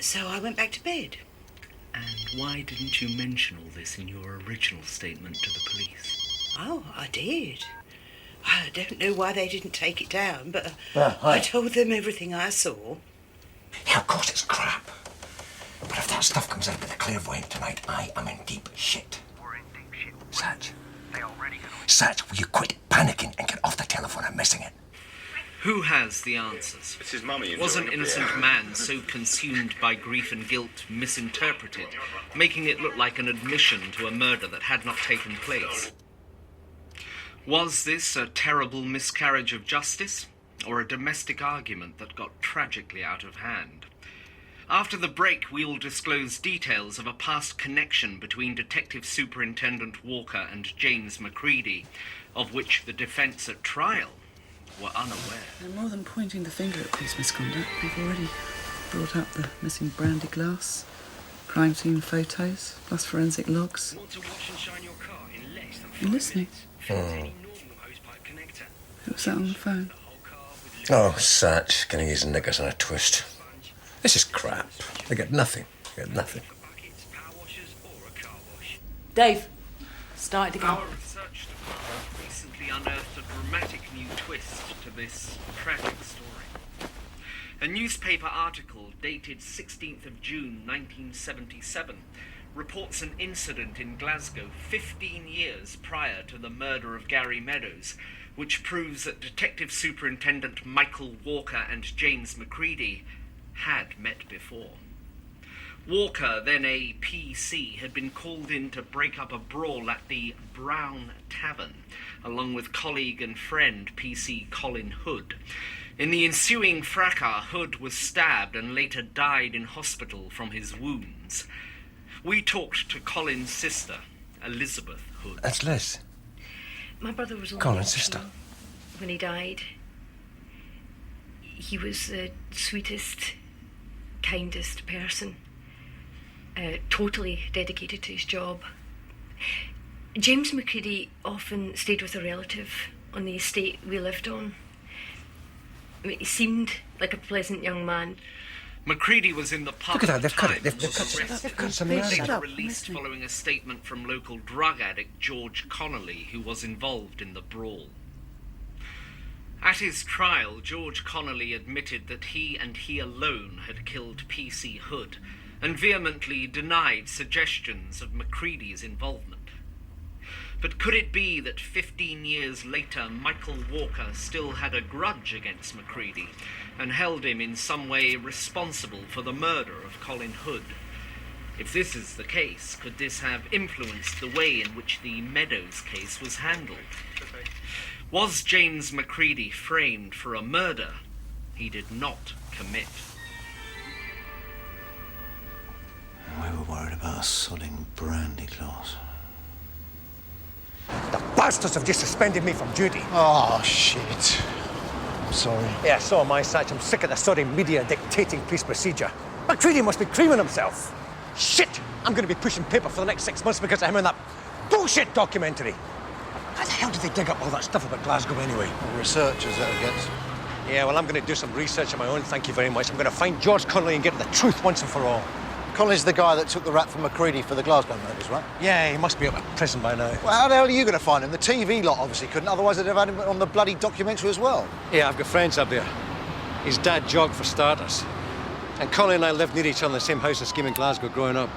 So I went back to bed. And why didn't you mention all this in your original statement to the police? Oh, I did. I don't know why they didn't take it down, but Hi. I told them everything I saw. Yeah, of course it's crap. But if that stuff comes out with the clairvoyant tonight, I am in deep shit. We're in deep shit. Satch. They already gonna... Satch, will you quit panicking and get off the telephone? I'm missing it. Who has the answers? It's his mummy. Was an innocent man so consumed by grief and guilt misinterpreted, making it look like an admission to a murder that had not taken place? Was this a terrible miscarriage of justice, or a domestic argument that got tragically out of hand? After the break, we will disclose details of a past connection between Detective Superintendent Walker and James Macready, of which the defence at trial were unaware. And more than pointing the finger at police misconduct, we've already brought up the missing brandy glass, crime scene photos, plus forensic logs. Want to wash and shine your car in less than 5 You listening? minutes? Fit any normal hosepipe connector. Who was that on the phone? The whole car with Oh, Satch, getting his knickers on a twist. This is crap. They get nothing. They get nothing. buckets, power washers, or a car wash. Dave, start it again. Our research department recently unearthed a dramatic new twist to this tragic story. A newspaper article dated 16th of June 1977 reports an incident in Glasgow 15 years prior to the murder of Gary Meadows, which proves that Detective Superintendent Michael Walker and James Macready had met before. Walker, then a PC, had been called in to break up a brawl at the Brown Tavern, along with colleague and friend PC Colin Hood. In the ensuing fracas, Hood was stabbed and later died in hospital from his wounds. We talked to Colin's sister, Elizabeth Hood. That's Liz. My brother was only Colin's 18 sister. when he died. He was the sweetest, kindest person. Totally dedicated to his job. James Macready often stayed with a relative on the estate we lived on. I mean, he seemed like a pleasant young man. Macready was in the pub. Look at that, the they've cut time it. They've and was cut it. arrested. They've cut something out. Later Shut up, released I'm listening. following a statement from local drug addict George Connolly, who was involved in the brawl. At his trial, George Connolly admitted that he and he alone had killed PC Hood, and vehemently denied suggestions of Macready's involvement. But could it be that 15 years later Michael Walker still had a grudge against Macready and held him in some way responsible for the murder of Colin Hood? If this is the case, could this have influenced the way in which the Meadows case was handled? Was James Macready framed for a murder he did not commit? We were worried about a sodding brandy glass. The bastards have just suspended me from duty. Oh, shit. I'm sorry. Yeah, so am I, Satch. I'm sick of the soddy media dictating police procedure. Macready must be creaming himself. Shit! I'm going to be pushing paper for the next 6 months because of him and that bullshit documentary. How the hell did they dig up all that stuff about Glasgow anyway? Researchers, that gets. Yeah, well, I'm going to do some research of my own, thank you very much. I'm going to find George Connolly and get to the truth once and for all. Connolly's the guy that took the rap from Macready for the Glasgow murders, right? Yeah, he must be up in prison by now. Well, how the hell are you going to find him? The TV lot obviously couldn't, otherwise they'd have had him on the bloody documentary as well. Yeah, I've got friends up there. His dad jogged for starters. And Connolly and I lived near each other in the same house and scheme in Glasgow growing up.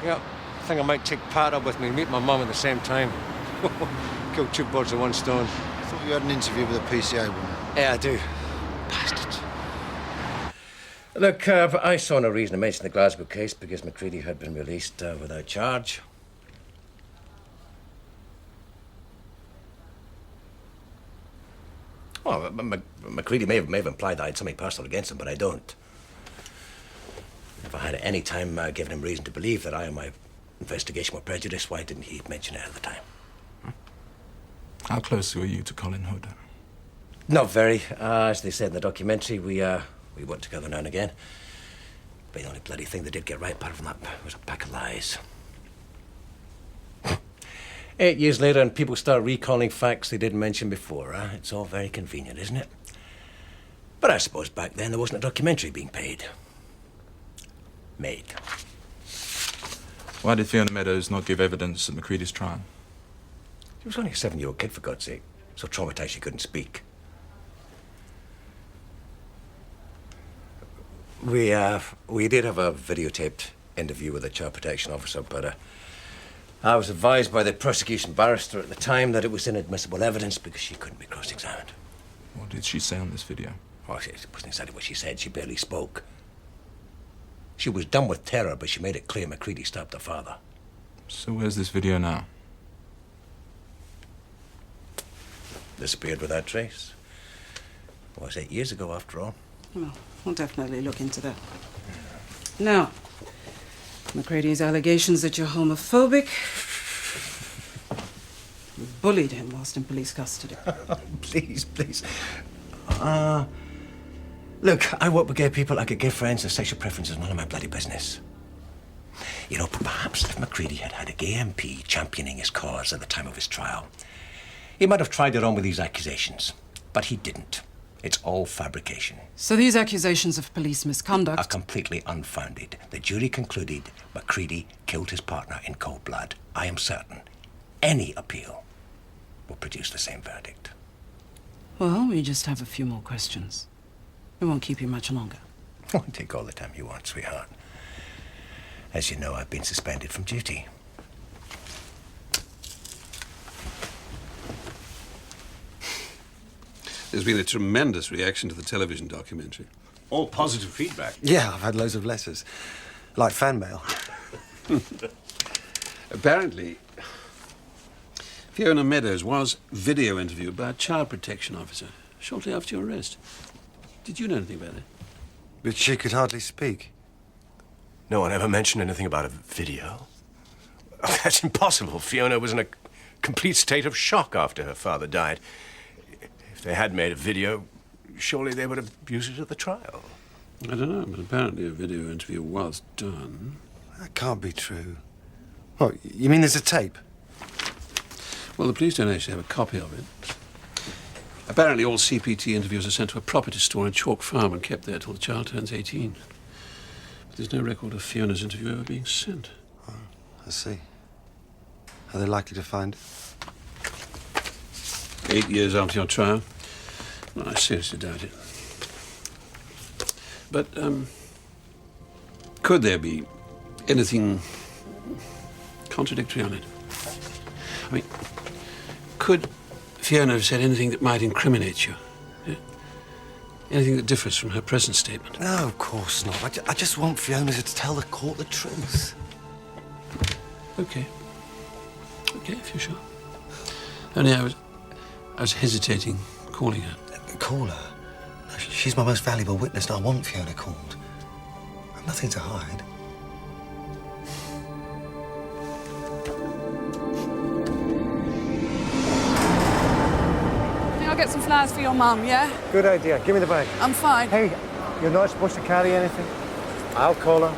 Yeah, I think I might take Pat up with me and meet my mum at the same time. Kill two birds with one stone. I thought you had an interview with a PCA woman. Yeah, I do. Bastards. Look, I saw no reason to mention the Glasgow case because Macready had been released without charge. Well, Macready may have implied that I had something personal against him, but I don't. If I had at any time given him reason to believe that I and my investigation were prejudiced, why didn't he mention it at the time? How close were you to Colin Hood? Not very. As they said in the documentary, we worked together now and again. But the only bloody thing they did get right, apart from that, was a pack of lies. 8 years later, and people start recalling facts they didn't mention before, huh? It's all very convenient, isn't it? But I suppose back then there wasn't a documentary being paid. made. Why did Fiona Meadows not give evidence at McCready's trial? She was only a 7-year-old kid, for God's sake. So traumatized she couldn't speak. We did have a videotaped interview with the child protection officer, but I was advised by the prosecution barrister at the time that it was inadmissible evidence because she couldn't be cross-examined. What did she say on this video? Well, it wasn't exactly what she said. She barely spoke. She was done with terror, but she made it clear McCready stabbed her father. So where's this video now? Disappeared without trace. Well, it was 8 years ago, after all. Well, we'll definitely look into that. Now, McCready's allegations that you're homophobic. You bullied him whilst in police custody. Please. Look, I work with gay people. I get gay friends. Their sexual preferences, none of my bloody business. You know, perhaps if McCready had had a gay MP championing his cause at the time of his trial, he might have tried it on with these accusations. But he didn't. It's all fabrication. So these accusations of police misconduct are completely unfounded. The jury concluded McCready killed his partner in cold blood. I am certain any appeal will produce the same verdict. Well, we just have a few more questions. We won't keep you much longer. Oh, take all the time you want, sweetheart. As you know, I've been suspended from duty. There's been a tremendous reaction to the television documentary. All positive feedback. Yeah, I've had loads of letters. Like fan mail. Apparently, Fiona Meadows was video interviewed by a child protection officer shortly after your arrest. Did you know anything about it? But she could hardly speak. No one ever mentioned anything about a video. Oh, that's impossible. Fiona was in a complete state of shock after her father died. If they had made a video, surely they would have used it at the trial. I don't know, but apparently a video interview was done. That can't be true. What, you mean there's a tape? Well, the police don't actually have a copy of it. Apparently all CPT interviews are sent to a property store in Chalk Farm and kept there till the child turns 18. But there's no record of Fiona's interview ever being sent. Oh, I see. Are they likely to find it? 8 years after your trial? Well, I seriously doubt it. But, could there be anything contradictory on it? I mean, could Fiona have said anything that might incriminate you? Yeah? Anything that differs from her present statement? No, of course not. I just want Fiona to tell the court the truth. Okay. Okay, if you're sure. Only I was hesitating calling her. Call her? No, she's my most valuable witness, and I want Fiona called. I've nothing to hide. I'll get some flowers for your mum, yeah? Good idea. Give me the bag. I'm fine. Hey, you're not supposed to carry anything. I'll call her.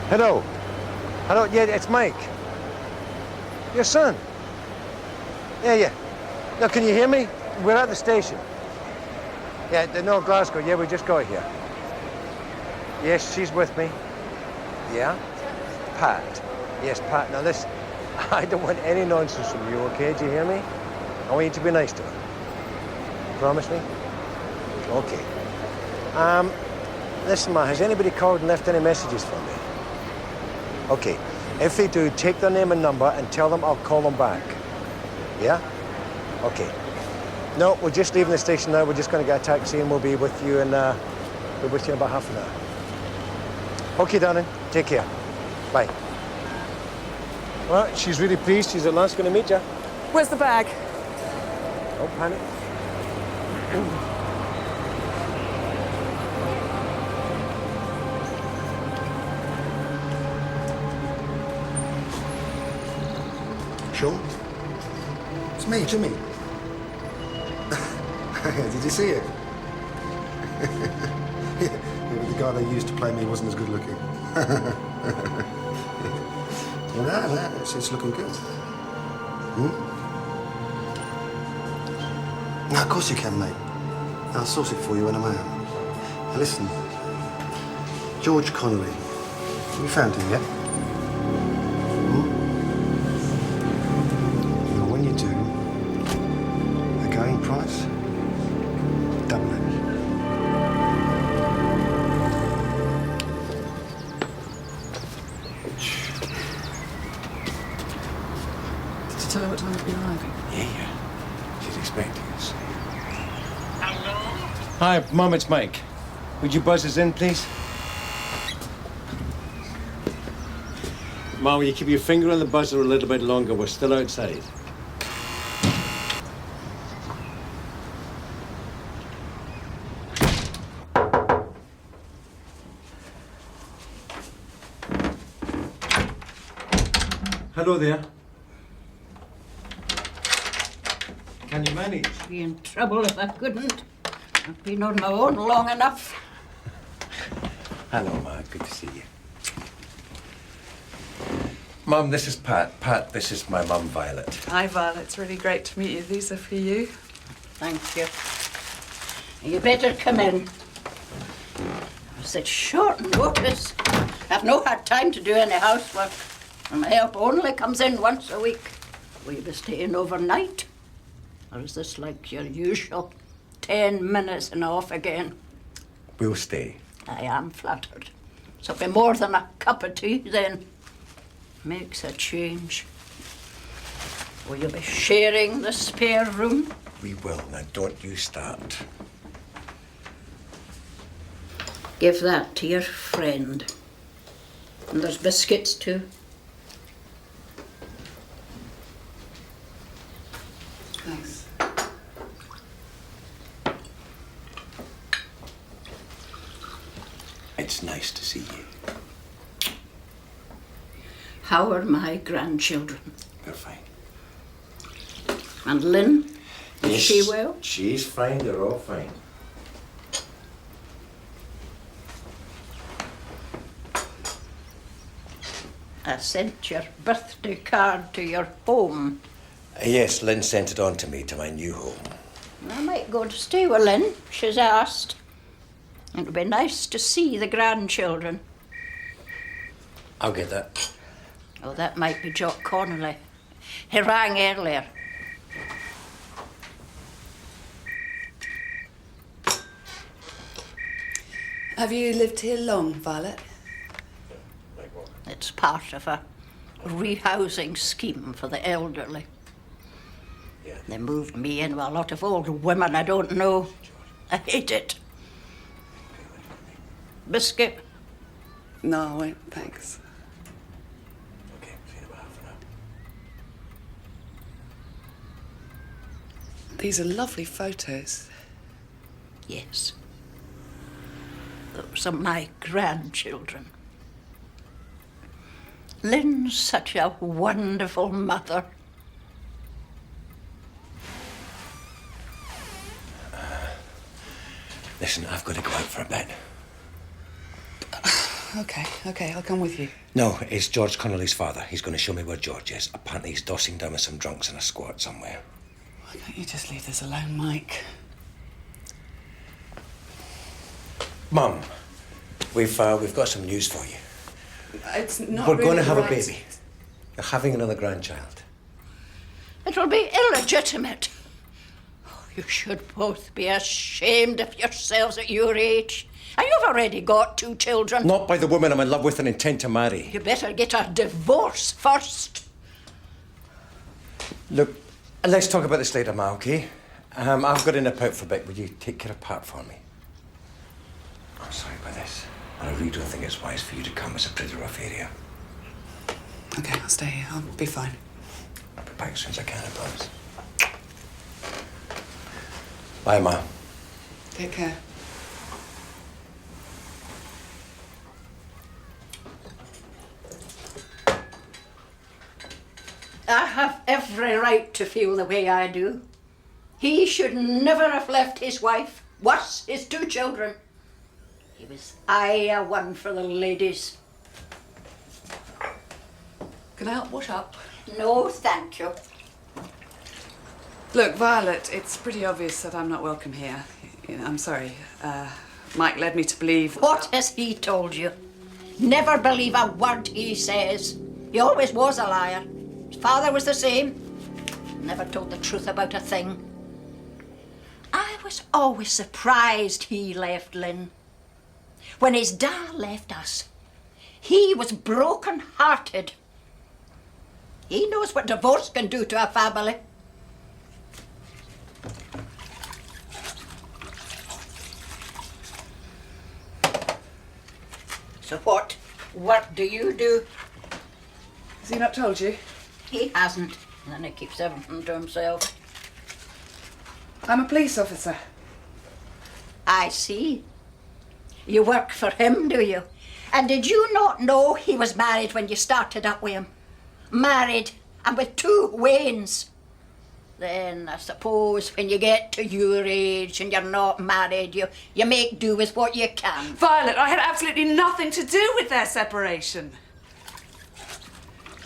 Hello. Hello, yeah, it's Mike. Your son. Yeah. Now, can you hear me? We're at the station. Yeah, no, Glasgow. Yeah, we just got here. Yes, she's with me. Yeah? Pat. Yes, Pat. Now, listen, I don't want any nonsense from you, okay? Do you hear me? I want you to be nice to her. Promise me? Okay. Listen, Ma, has anybody called and left any messages for me? Okay. If they do, take their name and number and tell them I'll call them back. Yeah? Okay. No, we're just leaving the station now. We're just going to get a taxi and we'll be with you in about half an hour. Okay, darling. Take care. Bye. Well, she's really pleased. She's at last going to meet you. Where's the bag? Don't panic. Sean? It's me, Jimmy. Did you see it? Yeah, but the guy they used to play me wasn't as good looking. No. It's looking good. No, of course you can, mate. I'll source it for you when I'm out. Now listen, George Connolly. You found him yet? Well, when you do, the going price, double it. Did you tell her what time you'll be arriving? Yeah. She's expecting us. Hello? Hi, Mum, it's Mike. Would you buzz us in, please? Mum, will you keep your finger on the buzzer a little bit longer? We're still outside. Hello there. Can you manage? I'd be in trouble if I couldn't. I've been on my own long enough. Hello, Ma. Good to see you. Mum, this is Pat. Pat, this is my mum, Violet. Hi, Violet. It's really great to meet you. These are for you. Thank you. You better come in. It's at short notice. I've not had time to do any housework. And my help only comes in once a week. Will you be staying overnight? Or is this like your usual 10 minutes and off again? We'll stay. I am flattered. So it'll be more than a cup of tea then. Makes a change. Will you be sharing the spare room? We will. Now, don't you start. Give that to your friend. And there's biscuits too. Thanks. It's nice to see you. How are my grandchildren? They're fine. And Lynn? Is Yes, she well? She's fine. They're all fine. I sent your birthday card to your home. Yes, Lynn sent it on to me to my new home. I might go to stay with Lynn. She's asked. It'll be nice to see the grandchildren. I'll get that. Oh, that might be Jock Connolly. He rang earlier. Have you lived here long, Violet? It's part of a rehousing scheme for the elderly. Yeah. They moved me in with a lot of old women I don't know. I hate it. Biscuit? No, I won't, thanks. Okay, see you in about half an hour. These are lovely photos. Yes. Those are my grandchildren. Lynn's such a wonderful mother. Listen, I've got to go out for a bit. Okay, I'll come with you. No, it's George Connolly's father. He's going to show me where George is. Apparently he's dossing down with some drunks in a squat somewhere. Why can't you just leave this alone, Mike? Mum, we've got some news for you. It's not We're going to really have a right. baby. We're having another grandchild. It'll be illegitimate. Oh, you should both be ashamed of yourselves at your age. And you've already got 2 children. Not by the woman I'm in love with and intend to marry. You better get a divorce first. Look, let's talk about this later, Ma, okay? I've got to nip out for a bit. Will you take care of Pat for me? I'm sorry about this. And I really don't think it's wise for you to come. It's a pretty rough area. Okay, I'll stay here. I'll be fine. I'll be back as soon as I can, I promise. Bye, Ma. Take care. I have every right to feel the way I do. He should never have left his wife, worse, his 2 children. He was a one for the ladies. Good Can I help wash up? No, thank you. Look, Violet, it's pretty obvious that I'm not welcome here. You know, I'm sorry. Mike led me to believe... What has he told you? Never believe a word he says. He always was a liar. His father was the same. Never told the truth about a thing. I was always surprised he left Lynn. When his dad left us, he was broken-hearted. He knows what divorce can do to a family. So what work do you do? Has he not told you? He hasn't. And then he keeps everything to himself. I'm a police officer. I see. You work for him, do you? And did you not know he was married when you started up with him? Married, and with 2 Waynes. Then I suppose when you get to your age and you're not married, you make do with what you can. Violet, I had absolutely nothing to do with their separation.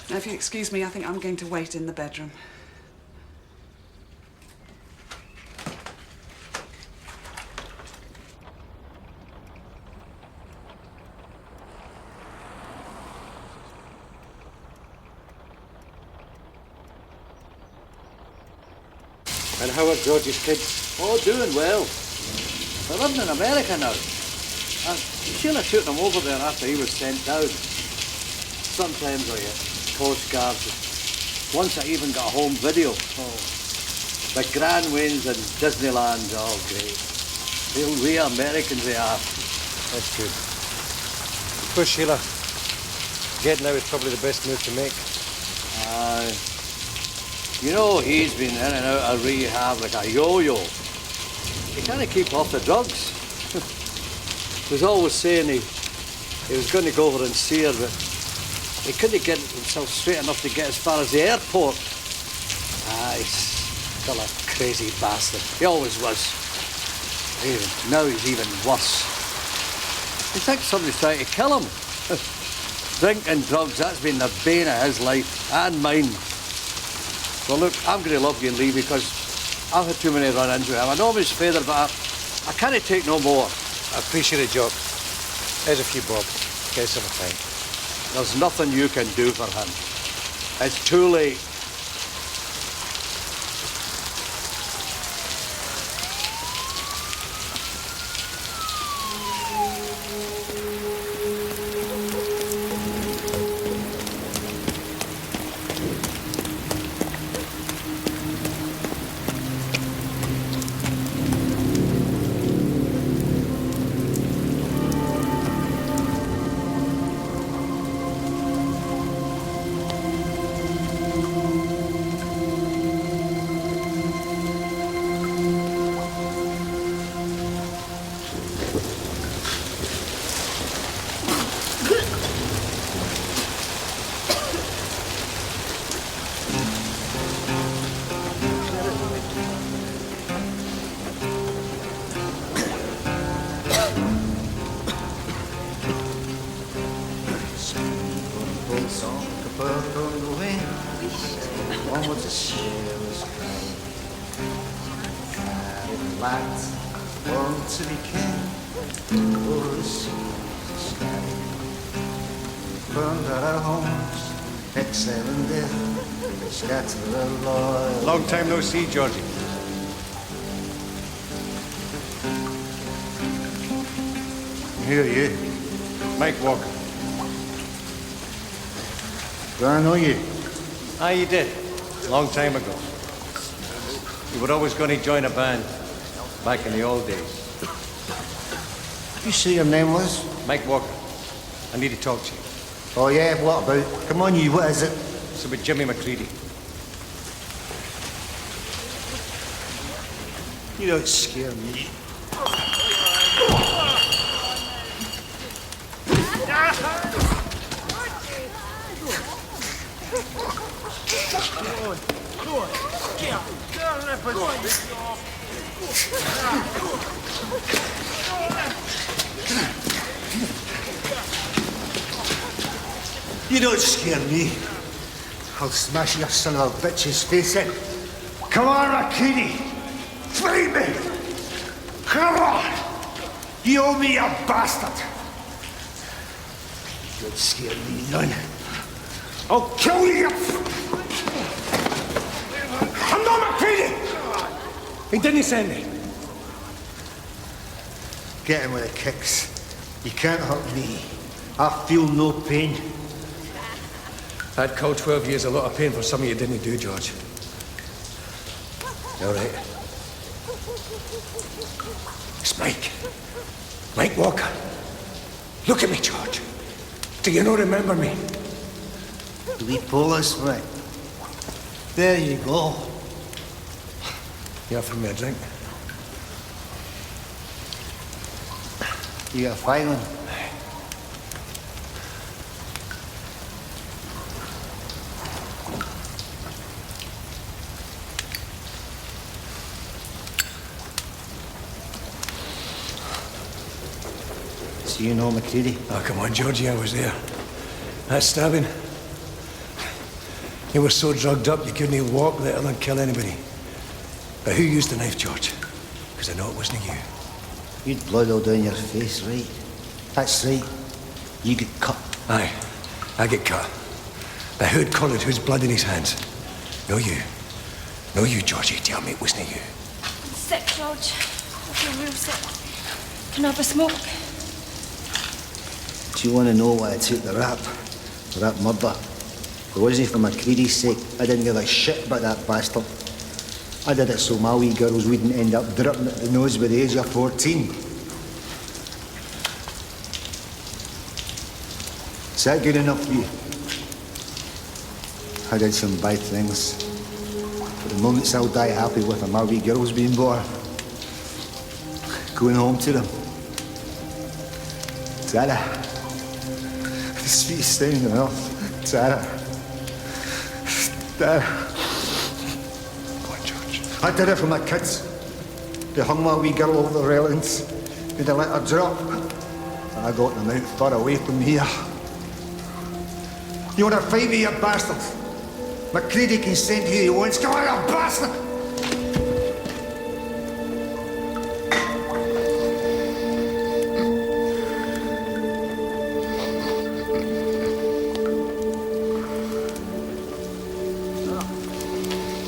Now, if you excuse me, I think I'm going to wait in the bedroom. And how are George's kids? Oh, doing well. They're living in America now. Sheila took them over there after he was sent down. Sometimes I get Coast Guard. Once I even got a home video. Oh, the Grand Waynes and Disneyland's all great. Real we Americans they are. That's good. Poor Sheila. Getting out is probably the best move to make. You know, he's been in and out of rehab like a yo-yo. He can't keep off the drugs. He was always saying he was going to go over and see her, but he couldn't get himself straight enough to get as far as the airport. He's still a crazy bastard. He always was. Now he's even worse. He thinks somebody's trying to kill him. Drink and drugs, that's been the bane of his life, and mine. Well, look, I'm going to love you and leave because I've had too many run-ins with him. I know I'm his father, but I can't take no more. I appreciate it, Jock. Here's a few bob. Get some time. There's nothing you can do for him. It's too late. Long time no see, Georgie. Who are you? Mike Walker. Do I know you? You did. Long time ago. You were always going to join a band back in the old days. You say your name was? Mike Walker. I need to talk to you. Oh, yeah, what about? Come on, you, what is it? It's about Jimmy McCready. You don't scare me. You don't scare me. I'll smash your son of a bitch's face in. Come on, McCready. Fight me. Come on. You owe me, you bastard. You'd scare me none. I'll kill you. I'm not McCready. He didn't send me. Get him with the kicks. You can't hurt me. I feel no pain. I'd call 12 years a lot of pain for something you didn't do, George. You all right? It's Mike. Mike Walker. Look at me, George. Do you not remember me? Do we pull this right? There you go. You offering me a drink? You got a filing? So you know McCready? Oh, come on, Georgie, I was there. That stabbing. You were so drugged up you couldn't even walk, let alone kill anybody. But who used the knife, George? Because I know it wasn't you. You'd blood all down your face, right? That's right. You get cut. Aye, I get cut. But who'd call it whose blood in his hands? No you. No you, Georgie. Tell me it wasn't you. I'm sick, George. I feel real sick. Can I have a smoke? Do you want to know why I took the rap for that murder? If it wasn't for McCready's sake, I didn't give a shit about that bastard. I did it so my wee girls wouldn't end up dripping at the nose by the age of 14. Is that good enough for you? I did some bad things. But the moments I'll die happy with are my wee girls being born. Going home to them. Tara. The sweetest thing on earth. Tara. Tara. I did it for my kids. They hung my wee girl over the railings. They let her drop. And I got them out far away from here. You want to fight me, you bastard? McCready can send who he wants. Come on, you bastard!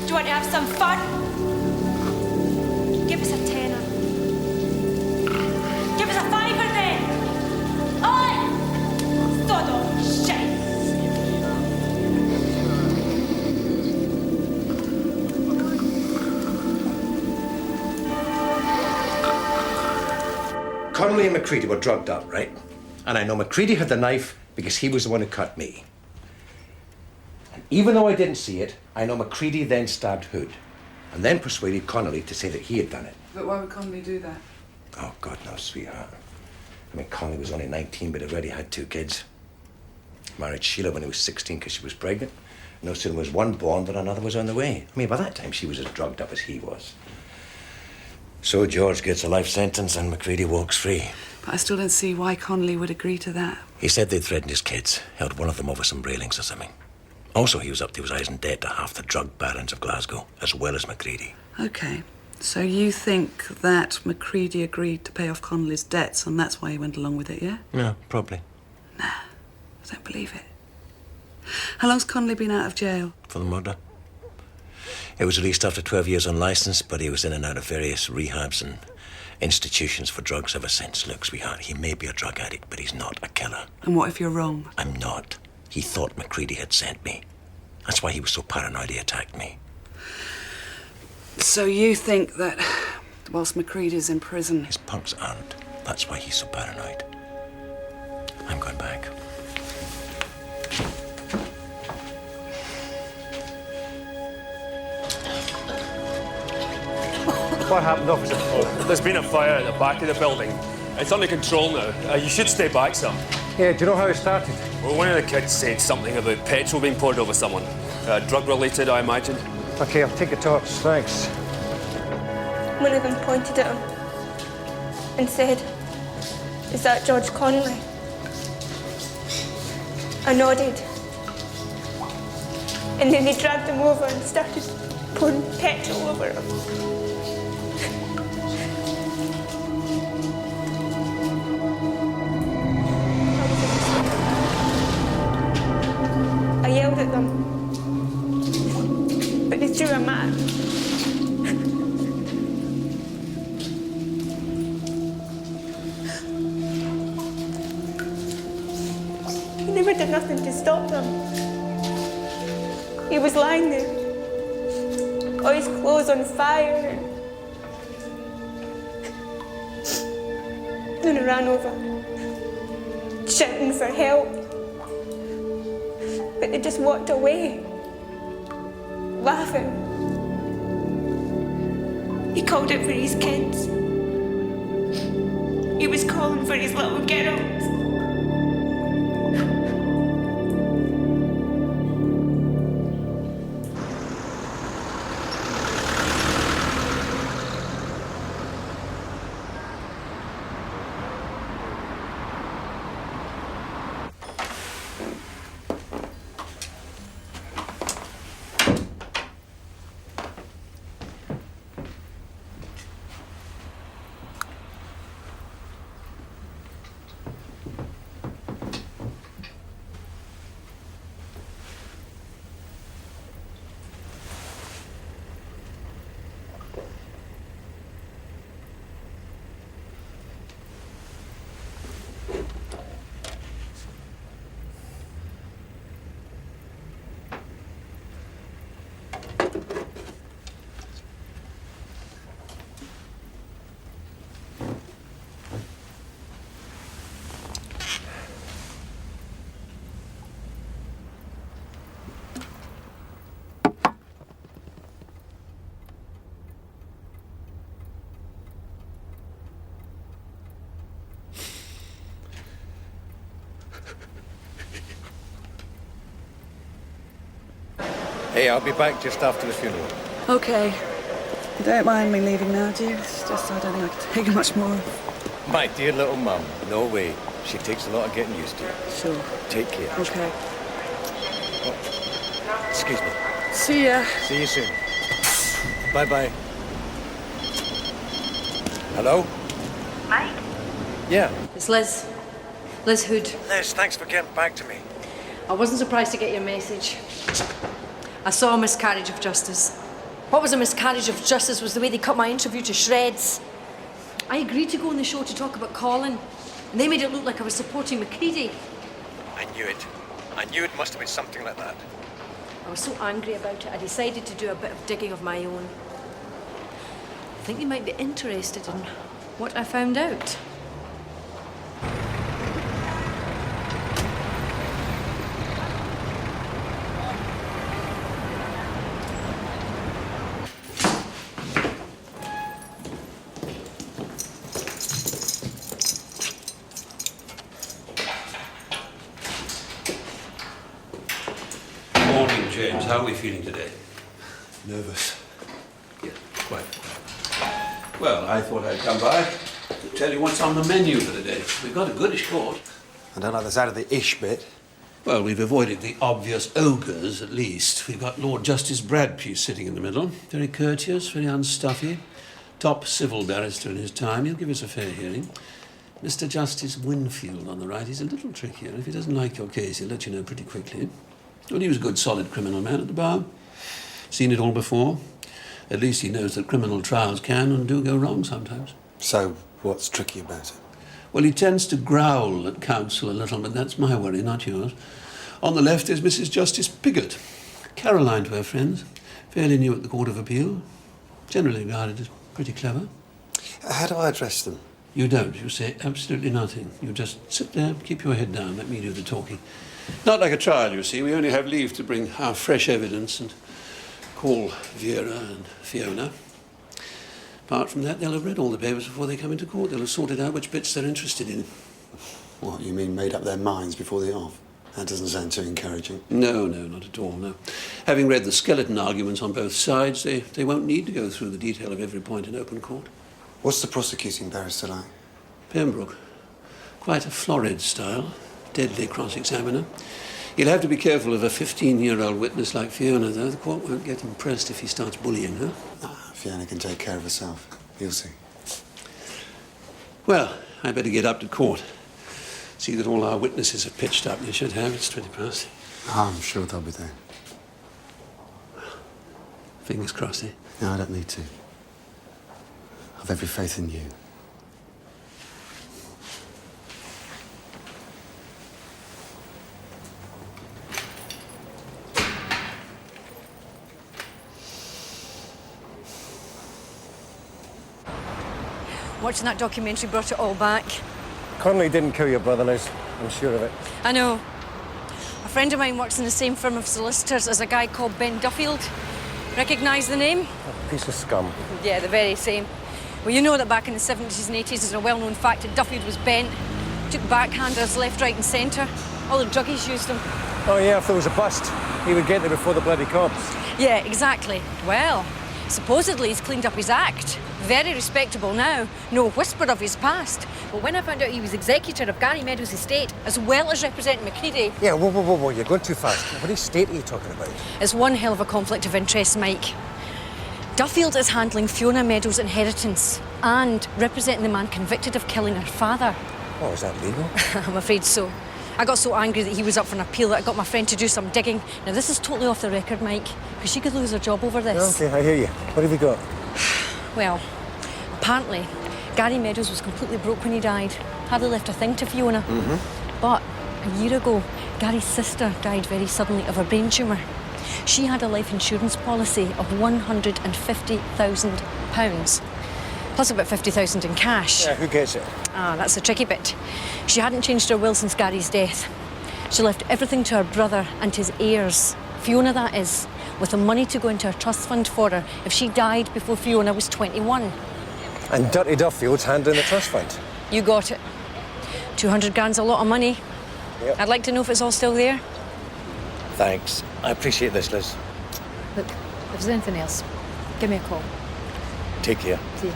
Do you want to have some fun? Give us a tenner. Give us a fiver then. Oi! Sod of shit. Connolly and McCready were drugged up, right? And I know McCready had the knife because he was the one who cut me. And even though I didn't see it, I know McCready then stabbed Hood and then persuaded Connolly to say that he had done it. But why would Connolly do that? Oh, God knows, sweetheart. I mean, Connolly was only 19, but already had 2 kids. Married Sheila when he was 16 because she was pregnant. No sooner was one born than another was on the way. I mean, by that time, she was as drugged up as he was. So George gets a life sentence and McCready walks free. But I still don't see why Connolly would agree to that. He said they'd threatened his kids, held one of them over some railings or something. Also, he was up to his eyes in debt to half the drug barons of Glasgow, as well as McCready. Okay, so you think that McCready agreed to pay off Connolly's debts and that's why he went along with it, yeah? Yeah, probably. Nah, I don't believe it. How long's Connolly been out of jail? For the murder. He was released after 12 years on licence, but he was in and out of various rehabs and institutions for drugs ever since. Look, sweetheart, he may be a drug addict, but he's not a killer. And what if you're wrong? I'm not. He thought McCready had sent me. That's why he was so paranoid he attacked me. So you think that whilst McCready's in prison... His punks aren't. That's why he's so paranoid. I'm going back. What happened, officer? Oh, there's been a fire at the back of the building. It's under control now. You should stay back some. Yeah, do you know how it started? Well, one of the kids said something about petrol being poured over someone. Drug-related, I imagine. Okay, I'll take a torch, thanks. One of them pointed at him and said, "Is that George Connolly?" I nodded. And then they dragged him over and started pouring petrol over him. I yelled at them, but they threw a mat. He never did nothing to stop them. He was lying there, all his clothes on fire. Then I ran over, shouting for help. But they just walked away, laughing. He called out for his kids. He was calling for his little girls. Hey, I'll be back just after the funeral. Okay. You don't mind me leaving now, do you? It's just I don't think I can take much more. My dear little mum, no way. She takes a lot of getting used to. Sure. Take care. Okay. Oh, excuse me. See ya. See you soon. Bye-bye. Hello? Mike? Yeah. It's Liz. Liz Hood. Liz, thanks for getting back to me. I wasn't surprised to get your message. I saw a miscarriage of justice. What was a miscarriage of justice was the way they cut my interview to shreds. I agreed to go on the show to talk about Colin, and they made it look like I was supporting McCready. I knew it. I knew it must have been something like that. I was so angry about it, I decided to do a bit of digging of my own. I think you might be interested in what I found out. Morning, James. How are we feeling today? Nervous. Yeah, quite. Well, I thought I'd come by to tell you what's on the menu for the day. We've got a goodish court. I don't like the sound of the ish bit. Well, we've avoided the obvious ogres, at least. We've got Lord Justice Bradpeace sitting in the middle. Very courteous, very unstuffy. Top civil barrister in his time. He'll give us a fair hearing. Mr. Justice Winfield on the right. He's a little trickier. If he doesn't like your case, he'll let you know pretty quickly. Well, he was a good, solid criminal man at the bar. Seen it all before. At least he knows that criminal trials can and do go wrong sometimes. So, what's tricky about it? Well, he tends to growl at counsel a little, but that's my worry, not yours. On the left is Mrs. Justice Piggott. Caroline to her friends. Fairly new at the Court of Appeal. Generally regarded as pretty clever. How do I address them? You don't. You say absolutely nothing. You just sit there, keep your head down, let me do the talking. Not like a trial, you see. We only have leave to bring our fresh evidence and call Vera and Fiona. Apart from that, they'll have read all the papers before they come into court. They'll have sorted out which bits they're interested in. What, you mean made up their minds before they're off? That doesn't sound too encouraging. No, not at all, no. Having read the skeleton arguments on both sides, they won't need to go through the detail of every point in open court. What's the prosecuting barrister like? Pembroke. Quite a florid style. Deadly cross-examiner. You'll have to be careful of a 15-year-old witness like Fiona, though. The court won't get impressed if he starts bullying her. Fiona can take care of herself. You'll see. Well, I better get up to court. See that all our witnesses are pitched up. You should have. It's 20 past. I'm sure they'll be there. Fingers crossed, eh? No, I don't need to. I've every faith in you. Watching that documentary brought it all back. Connolly didn't kill your brother, Liz. I'm sure of it. I know. A friend of mine works in the same firm of solicitors as a guy called Ben Duffield. Recognise the name? A piece of scum. Yeah, the very same. Well, you know that back in the 70s and 80s, there's a well-known fact that Duffield was bent. Took backhanders left, right and centre. All the druggies used them. Oh, yeah, if there was a bust, he would get there before the bloody cops. Yeah, exactly. Well, supposedly he's cleaned up his act. Very respectable now. No whisper of his past. But when I found out he was executor of Gary Meadows' estate, as well as representing Macready... Yeah, whoa, you're going too fast. What estate are you talking about? It's one hell of a conflict of interest, Mike. Duffield is handling Fiona Meadows' inheritance and representing the man convicted of killing her father. Oh, is that legal? I'm afraid so. I got so angry that he was up for an appeal that I got my friend to do some digging. Now, this is totally off the record, Mike, because she could lose her job over this. Okay, I hear you. What have you got? Well, apparently, Gary Meadows was completely broke when he died. Hardly left a thing to Fiona. But a year ago, Gary's sister died very suddenly of a brain tumour. She had a life insurance policy of £150,000, plus about 50,000 in cash. Yeah, who gets it? Ah, that's the tricky bit. She hadn't changed her will since Gary's death. She left everything to her brother and his heirs, Fiona that is, with the money to go into a trust fund for her if she died before Fiona was 21. And Dirty Duffield's handling the trust fund. You got it. 200 grand's a lot of money. Yep. I'd like to know if it's all still there. Thanks. I appreciate this, Liz. Look, if there's anything else, give me a call. Take care. See you.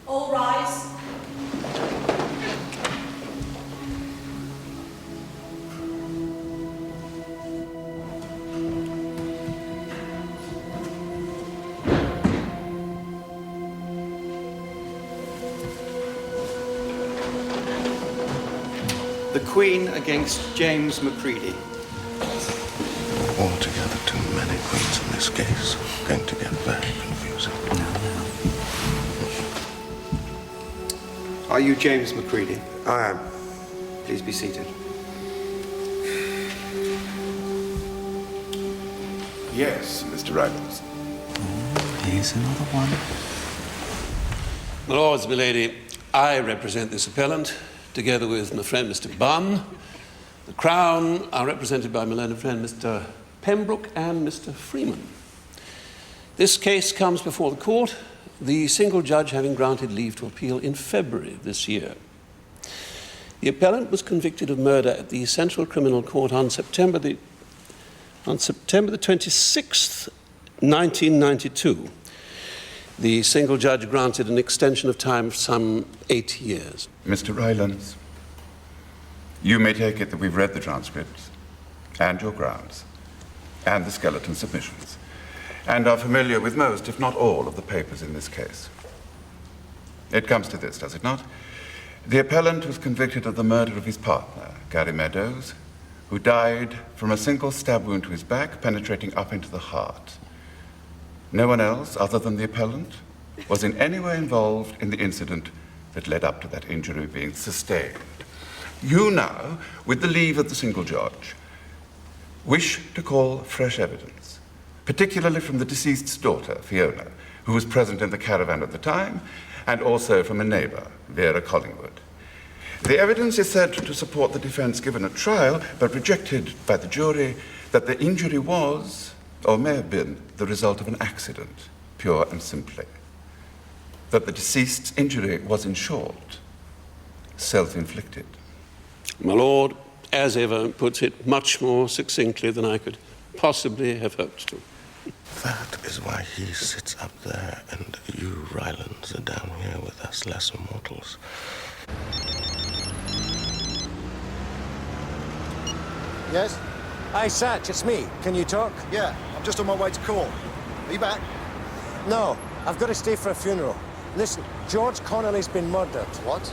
All rise. The Queen against James Macready. Altogether too many queens in this case. Going to get very confusing. Are you James Macready? I am. Please be seated. Yes, Mr. Reynolds. Here's another one. My lords, my lady, I represent this appellant, together with my friend Mr. Bunn. The Crown are represented by my learned friend Mr. Pembroke and Mr. Freeman. This case comes before the court, the single judge having granted leave to appeal in February of this year. The appellant was convicted of murder at the Central Criminal Court on September the 26th, 1992. The single judge granted an extension of time of some 8 years. Mr. Rylands, you may take it that we've read the transcripts and your grounds and the skeleton submissions and are familiar with most, if not all, of the papers in this case. It comes to this, does it not? The appellant was convicted of the murder of his partner, Gary Meadows, who died from a single stab wound to his back, penetrating up into the heart. No one else, other than the appellant, was in any way involved in the incident that led up to that injury being sustained. You now, with the leave of the single judge, wish to call fresh evidence, particularly from the deceased's daughter, Fiona, who was present in the caravan at the time, and also from a neighbour, Vera Collingwood. The evidence is said to support the defence given at trial, but rejected by the jury, that the injury was, or may have been, the result of an accident, pure and simply. That the deceased's injury was, in short, self-inflicted. My lord, as ever, puts it much more succinctly than I could possibly have hoped to. That is why he sits up there and you, Rylands, are down here with us lesser mortals. Yes? Aye, Satch, it's me. Can you talk? Yeah, I'm just on my way to court. Are you back? No, I've got to stay for a funeral. Listen, George Connolly's been murdered. What?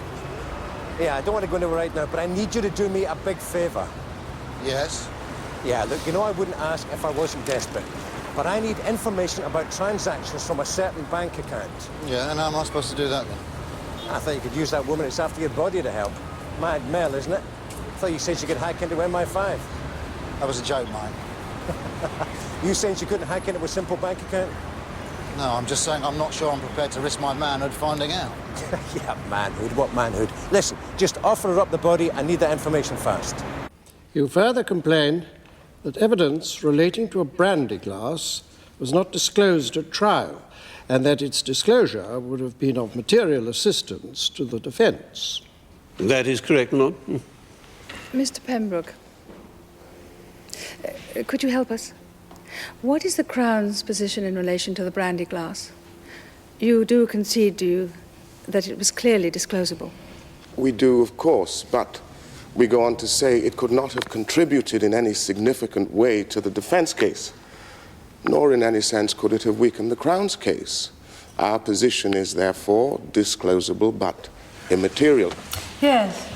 Yeah, I don't want to go anywhere right now, but I need you to do me a big favour. Yes? Yeah, look, you know I wouldn't ask if I wasn't desperate. But I need information about transactions from a certain bank account. Yeah, and how am I supposed to do that then? I thought you could use that woman that's after your body to help. Mad Mel, isn't it? I thought you said she could hack into MI5. That was a joke, mate. You saying she couldn't hack into a simple bank account? No, I'm just saying I'm not sure I'm prepared to risk my manhood finding out. Yeah, manhood. What manhood? Listen, just offer her up the body. I need that information fast. You further complain that evidence relating to a brandy glass was not disclosed at trial, and that its disclosure would have been of material assistance to the defence. That is correct, Lord. Mr. Pembroke, could you help us? What is the Crown's position in relation to the brandy glass? You do concede, do you, that it was clearly disclosable? We do, of course, but we go on to say it could not have contributed in any significant way to the defense case, nor in any sense could it have weakened the Crown's case. Our position is therefore disclosable but immaterial. Yes,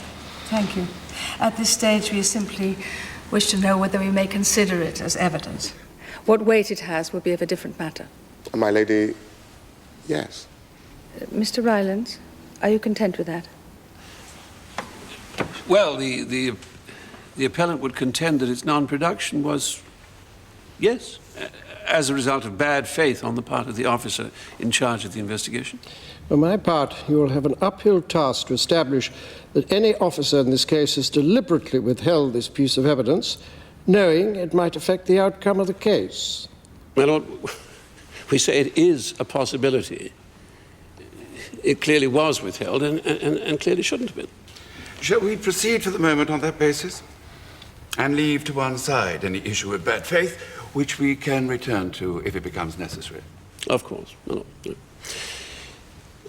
thank you. At this stage, we simply wish to know whether we may consider it as evidence. What weight it has will be of a different matter. My lady, yes. Mr. Rylands, are you content with that? Well, the appellant would contend that its non-production was, yes, as a result of bad faith on the part of the officer in charge of the investigation. For my part, you will have an uphill task to establish that any officer in this case has deliberately withheld this piece of evidence, knowing it might affect the outcome of the case. My Lord, we say it is a possibility. It clearly was withheld and clearly shouldn't have been. Shall we proceed for the moment on that basis and leave to one side any issue of bad faith, which we can return to if it becomes necessary? Of course. No.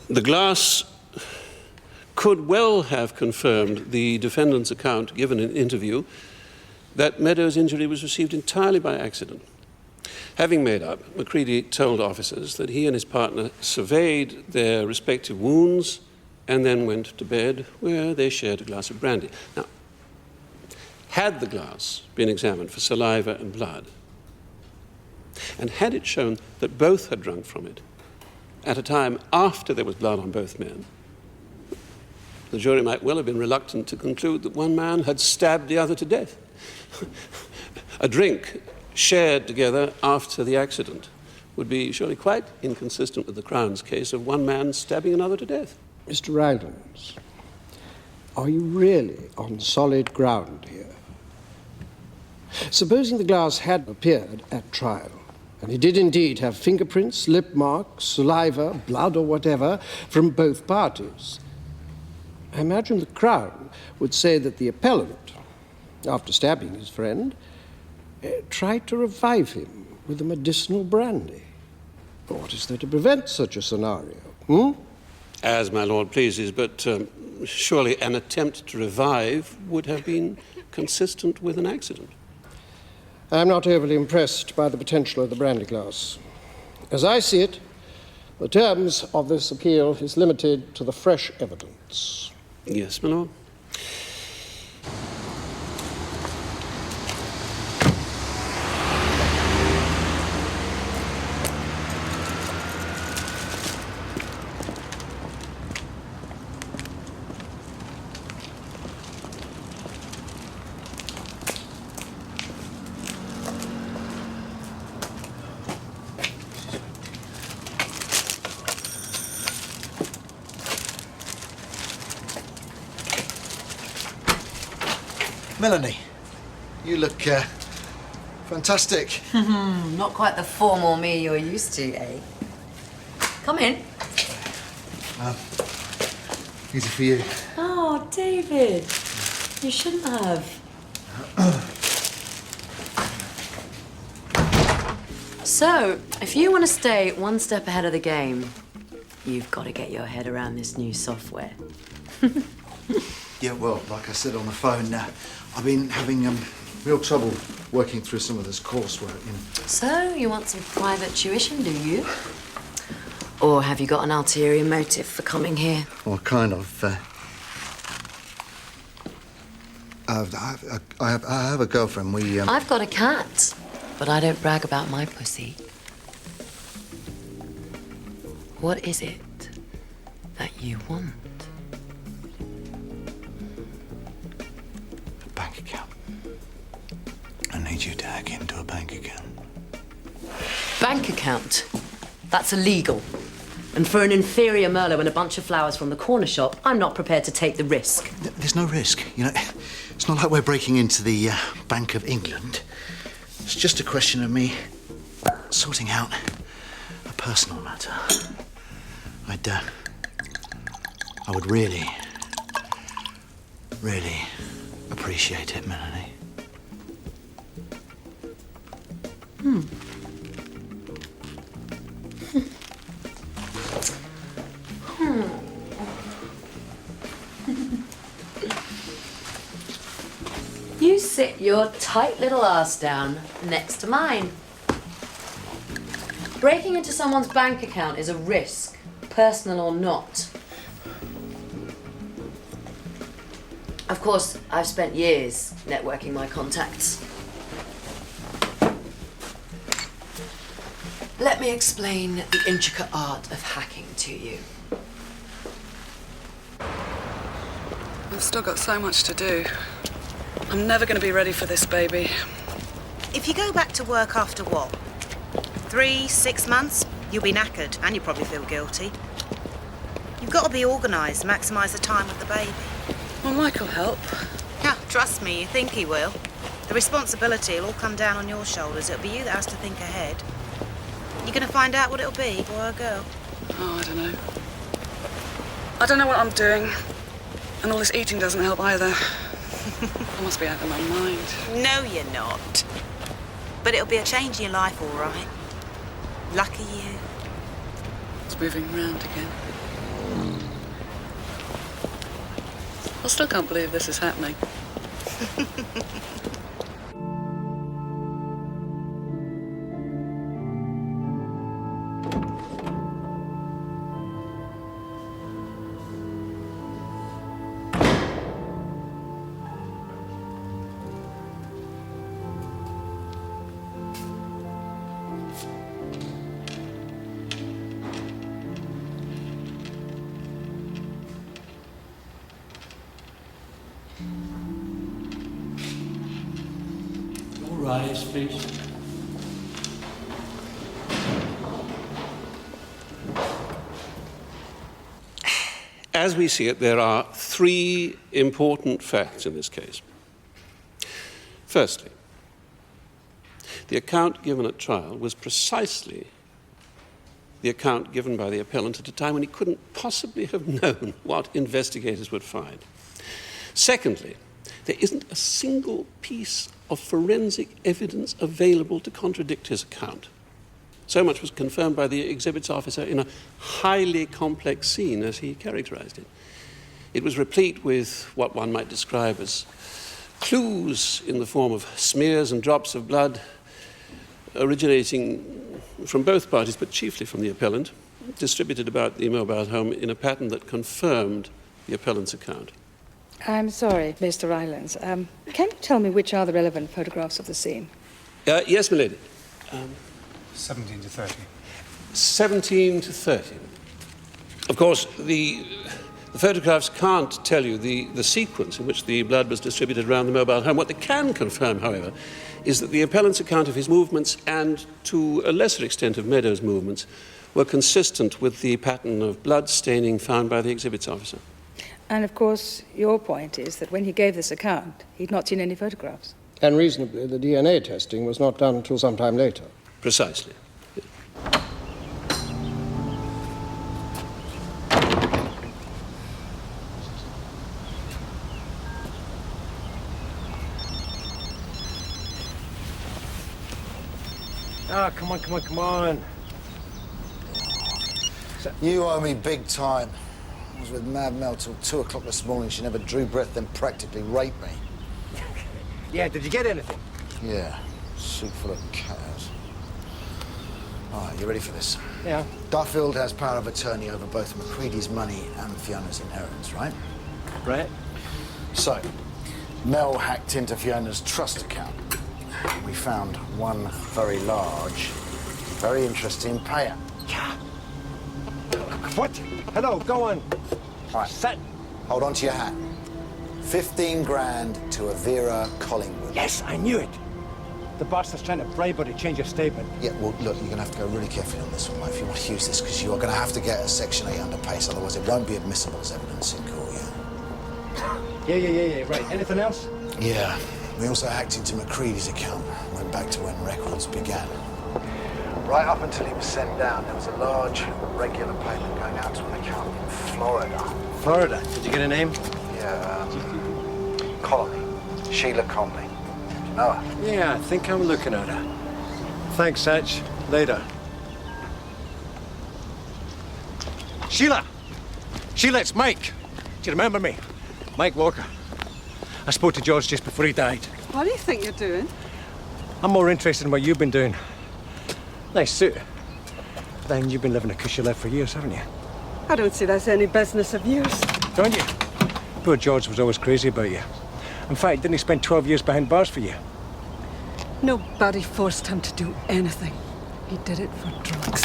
The glass could well have confirmed the defendant's account given in an interview that Meadows' injury was received entirely by accident. Having made up, Macready told officers that he and his partner surveyed their respective wounds and then went to bed, where they shared a glass of brandy. Now, had the glass been examined for saliva and blood, and had it shown that both had drunk from it at a time after there was blood on both men, the jury might well have been reluctant to conclude that one man had stabbed the other to death. A drink shared together after the accident would be surely quite inconsistent with the Crown's case of one man stabbing another to death. Mr. Rylands, are you really on solid ground here? Supposing the glass had appeared at trial, and he did indeed have fingerprints, lip marks, saliva, blood, or whatever from both parties, I imagine the Crown would say that the appellant, after stabbing his friend, tried to revive him with a medicinal brandy. What is there to prevent such a scenario? As my Lord pleases, but surely an attempt to revive would have been consistent with an accident. I'm not overly impressed by the potential of the brandy glass. As I see it, the terms of this appeal is limited to the fresh evidence. Yes, my Lord. Melanie, you look fantastic. Not quite the formal me you're used to, eh? Come in. Easy for you. Oh, David. You shouldn't have. So, if you want to stay one step ahead of the game, you've got to get your head around this new software. Yeah, well, like I said on the phone, I've been having real trouble working through some of this coursework, you know. So, you want some private tuition, do you? Or have you got an ulterior motive for coming here? Well, kind of. I have a girlfriend. I've got a cat, but I don't brag about my pussy. What is it that you want? A bank account. I need you to hack into a bank account. Bank account? That's illegal. And for an inferior Merlot and a bunch of flowers from the corner shop, I'm not prepared to take the risk. There's no risk, you know. It's not like we're breaking into the Bank of England. It's just a question of me sorting out a personal matter. I would really appreciate it, Melanie. You sit your tight little ass down next to mine. Breaking into someone's bank account is a risk, personal or not. Of course, I've spent years networking my contacts. Let me explain the intricate art of hacking to you. I've still got so much to do. I'm never going to be ready for this, baby. If you go back to work after what? 3, 6 months? You'll be knackered and you'll probably feel guilty. You've got to be organised, maximise the time with the baby. Well, Mike'll help. Yeah, trust me, you think he will. The responsibility will all come down on your shoulders. It'll be you that has to think ahead. You're going to find out what it'll be, boy or girl. Oh, I don't know. I don't know what I'm doing. And all this eating doesn't help either. I must be out of my mind. No, you're not. But it'll be a change in your life, all right. Lucky you. It's moving round again. I still can't believe this is happening. Rise, please. As we see it, there are 3 important facts in this case. Firstly, the account given at trial was precisely the account given by the appellant at a time when he couldn't possibly have known what investigators would find. Secondly, there isn't a single piece of forensic evidence available to contradict his account. So much was confirmed by the exhibits officer in a highly complex scene, as he characterized it. It was replete with what one might describe as clues in the form of smears and drops of blood originating from both parties, but chiefly from the appellant, distributed about the mobile home in a pattern that confirmed the appellant's account. I'm sorry, Mr. Rylands. Can you tell me which are the relevant photographs of the scene? Yes, milady. 17 to 30. 17 to 30. Of course, the photographs can't tell you the sequence in which the blood was distributed around the mobile home. What they can confirm, however, is that the appellant's account of his movements and, to a lesser extent, of Meadows' movements were consistent with the pattern of blood staining found by the exhibits officer. And, of course, your point is that when he gave this account, he'd not seen any photographs. And reasonably, the DNA testing was not done until some time later. Precisely. Ah, come on, come on, come on. You owe me big time. I was with Mad Mel till 2 o'clock this morning. She never drew breath, then practically raped me. Yeah, did you get anything? Yeah, soup full of cows. All right, you ready for this? Yeah. Duffield has power of attorney over both Macready's money and Fiona's inheritance, right? Right. So, Mel hacked into Fiona's trust account. We found one very large, very interesting payout. Yeah. What? Hello, go on. All right. Set. Hold on to your hat. 15 grand to Avira Collingwood. Yes, I knew it. The bastard's trying to bribe her to change her statement. Yeah, well, look, you're going to have to go really carefully on this one, mate, if you want to use this, because you are going to have to get a Section 8 under pace, otherwise it won't be admissible as evidence in court, yeah? Yeah, right. Anything else? Yeah. We also hacked into Macready's account, went back to when records began. Right up until he was sent down, there was a large, regular payment going out to an account in Florida. Florida? Did you get a name? Yeah, Colony. Sheila Conley. Do you know her? Yeah, I think I'm looking at her. Thanks, Satch. Later. Sheila! Sheila, it's Mike. Do you remember me? Mike Walker. I spoke to George just before he died. What do you think you're doing? I'm more interested in what you've been doing. Nice suit. Then you've been living a cushy life for years, haven't you? I don't see that's any business of yours. Don't you? Poor George was always crazy about you. In fact, didn't he spend 12 years behind bars for you? Nobody forced him to do anything. He did it for drugs.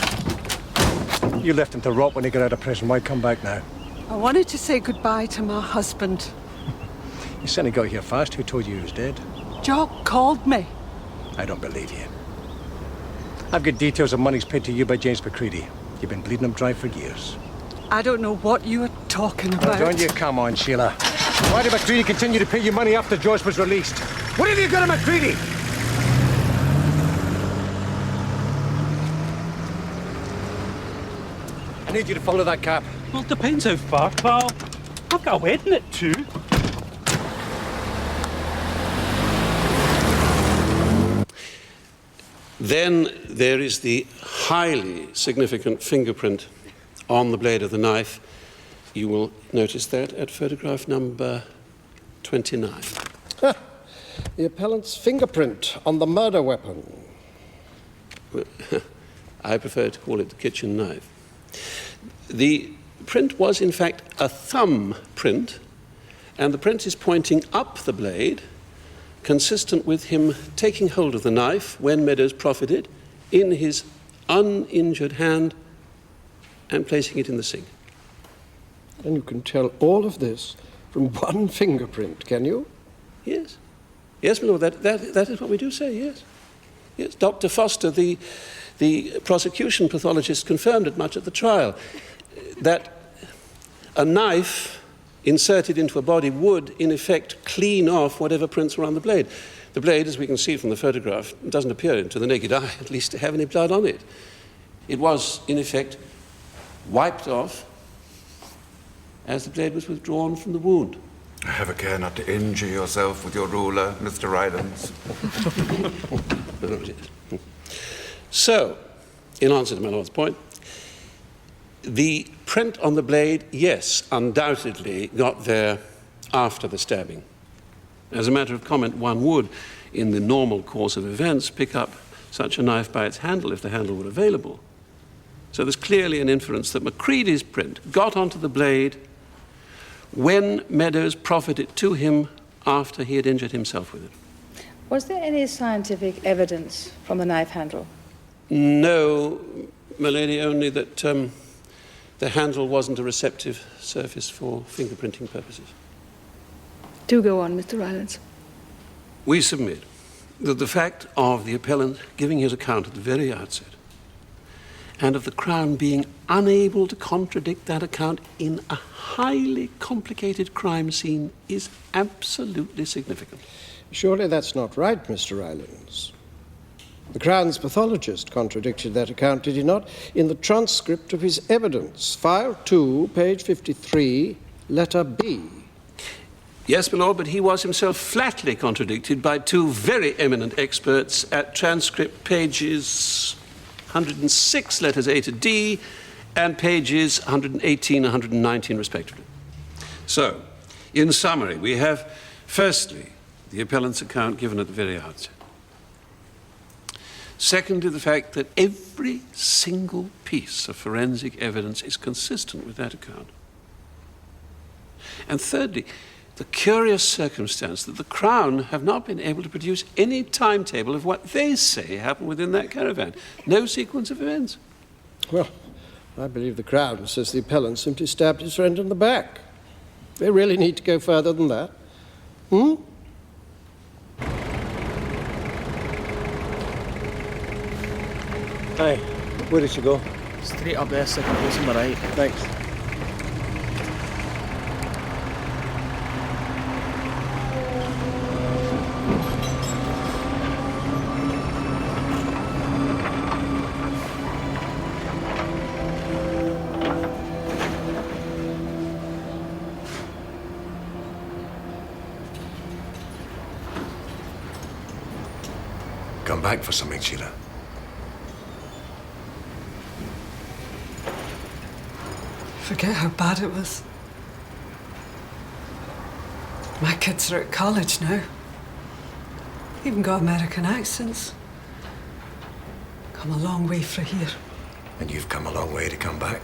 You left him to rot when he got out of prison. Why come back now? I wanted to say goodbye to my husband. You certainly got here fast. Who told you he was dead? Jock called me. I don't believe you. I've got details of monies paid to you by James Macready. You've been bleeding him dry for years. I don't know what you are talking about. Don't you come on, Sheila. Why did Macready continue to pay you money after George was released? What have you got of Macready? I need you to follow that cab. Well, it depends how far, pal. I've got a wedding at 2. Then there is the highly significant fingerprint on the blade of the knife. You will notice that at photograph number 29. The appellant's fingerprint on the murder weapon. I prefer to call it the kitchen knife. The print was, in fact, a thumb print, and the print is pointing up the blade, consistent with him taking hold of the knife when Meadows profited in his uninjured hand and placing it in the sink. And you can tell all of this from one fingerprint, can you? Yes. Yes, my lord, that is what we do say, yes. Yes, Dr. Foster, the prosecution pathologist, confirmed it much at the trial, that a knife inserted into a body would, in effect, clean off whatever prints were on the blade. The blade, as we can see from the photograph, doesn't appear to the naked eye, at least, to have any blood on it. It was, in effect, wiped off as the blade was withdrawn from the wound. Have a care not to injure yourself with your ruler, Mr. Rylance. So, in answer to my lord's point, the print on the blade, yes, undoubtedly got there after the stabbing. As a matter of comment, one would, in the normal course of events, pick up such a knife by its handle if the handle were available. So there's clearly an inference that Macready's print got onto the blade when Meadows proffered it to him after he had injured himself with it. Was there any scientific evidence from the knife handle? No, my lady, only that the handle wasn't a receptive surface for fingerprinting purposes. Do go on, Mr. Rylance. We submit that the fact of the appellant giving his account at the very outset and of the Crown being unable to contradict that account in a highly complicated crime scene is absolutely significant. Surely that's not right, Mr. Rylance. The Crown's pathologist contradicted that account, did he not? In the transcript of his evidence, file 2, page 53, letter B. Yes, my lord, but he was himself flatly contradicted by two very eminent experts at transcript pages 106, letters A to D, and pages 118 and 119, respectively. So, in summary, we have, firstly, the appellant's account given at the very outset. Secondly, the fact that every single piece of forensic evidence is consistent with that account. And thirdly, the curious circumstance that the Crown have not been able to produce any timetable of what they say happened within that caravan. No sequence of events. Well, I believe the Crown says the appellant simply stabbed his friend in the back. They really need to go further than that. Hi, where did she go? Straight up there, second place on the right. Thanks. Come back for something, Sheila. Forget how bad it was. My kids are at college now. Even got American accents. Come a long way from here. And you've come a long way to come back.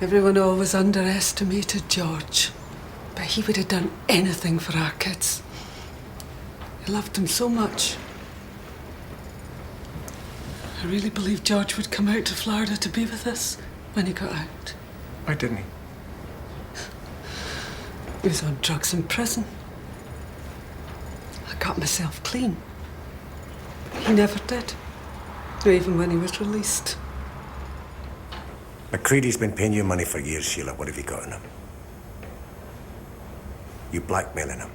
Everyone always underestimated George, but he would have done anything for our kids. He loved them so much. I really believed George would come out to Florida to be with us when he got out. Why didn't he? He was on drugs in prison. I got myself clean. He never did. Not even when he was released. McCready's been paying you money for years, Sheila. What have you got in him? You blackmailing him?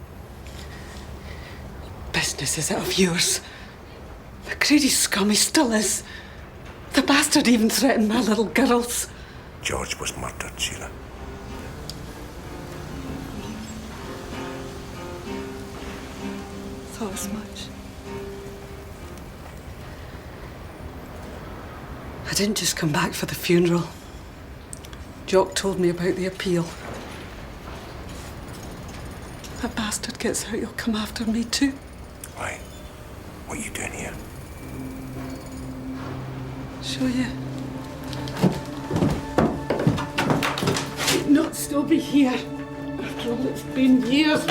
Business is out of yours. McCready's scum, he still is. The bastard even threatened my little girls. George was murdered, Sheila. Thought as much. I didn't just come back for the funeral. Jock told me about the appeal. That bastard gets out, he'll come after me too. Why? What are you doing here? Show you. He'd not still be here after all it's been years.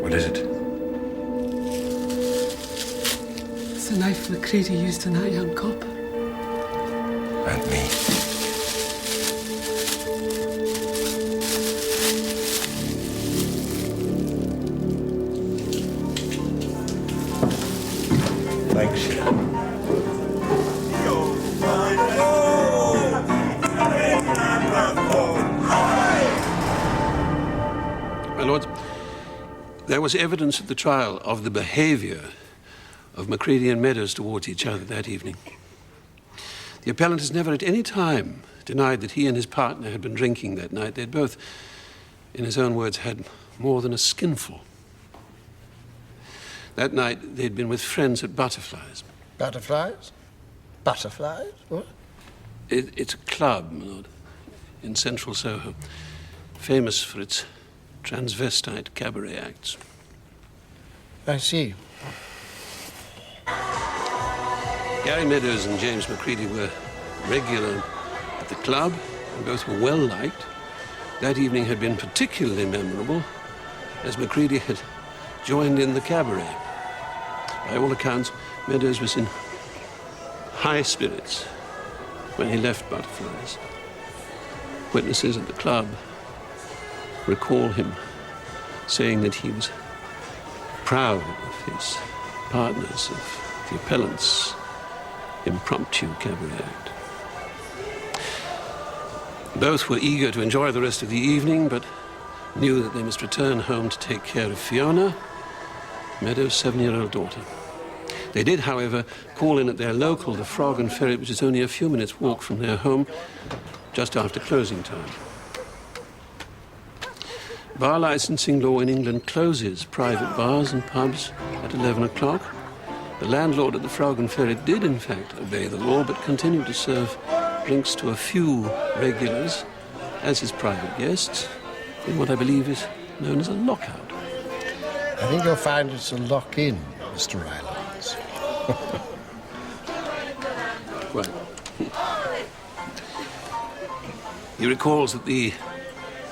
What is it? It's the knife McCready used on that young cop. And me. Thanks, Sheila. My lords, there was evidence at the trial of the behaviour of McCready and Meadows towards each other that evening. The appellant has never at any time denied that he and his partner had been drinking that night. They'd both, in his own words, had more than a skinful. That night, they'd been with friends at Butterflies. Butterflies? Butterflies? What? It's a club, my lord, in central Soho, famous for its transvestite cabaret acts. I see. Gary Meadows and James McCready were regular at the club, and both were well liked. That evening had been particularly memorable, as McCready had joined in the cabaret. By all accounts, Meadows was in high spirits when he left Butterflies. Witnesses at the club recall him saying that he was proud of his partners, of the appellant's impromptu cabaret act. Both were eager to enjoy the rest of the evening, but knew that they must return home to take care of Fiona, Meadows' 7-year-old daughter. They did, however, call in at their local, the Frog and Ferret, which is only a few minutes' walk from their home, just after closing time. Bar licensing law in England closes private bars and pubs at 11 o'clock, The landlord at the Fraugen Ferry did, in fact, obey the law, but continued to serve drinks to a few regulars as his private guests in what I believe is known as a lockout. I think you'll find it's a lock-in, Mr. Rylance. Well, he recalls that the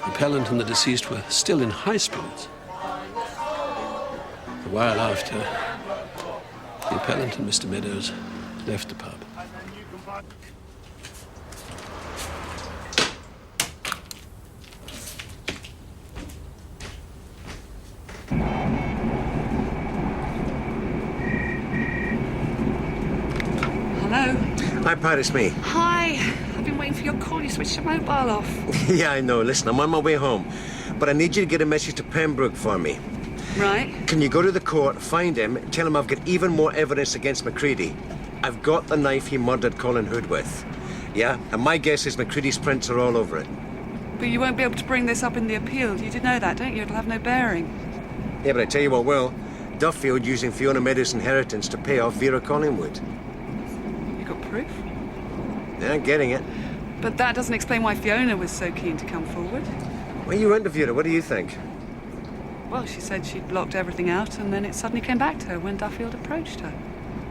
appellant and the deceased were still in high spirits. A while after, the appellant and Mr. Meadows left the pub. Hello? Hi, Pat, it's me. Hi. I've been waiting for your call. You switched your mobile off. Yeah, I know. Listen, I'm on my way home. But I need you to get a message to Pembroke for me. Right. Can you go to the court, find him, tell him I've got even more evidence against McCready? I've got the knife he murdered Colin Hood with. Yeah? And my guess is McCready's prints are all over it. But you won't be able to bring this up in the appeal. You did know that, don't you? It'll have no bearing. Yeah, but I tell you what will. Duffield using Fiona Meadows' inheritance to pay off Vera Collingwood. You got proof? Yeah, I'm getting it. But that doesn't explain why Fiona was so keen to come forward. Well, you interviewed her. What do you think? Well, she said she'd blocked everything out, and then it suddenly came back to her when Duffield approached her.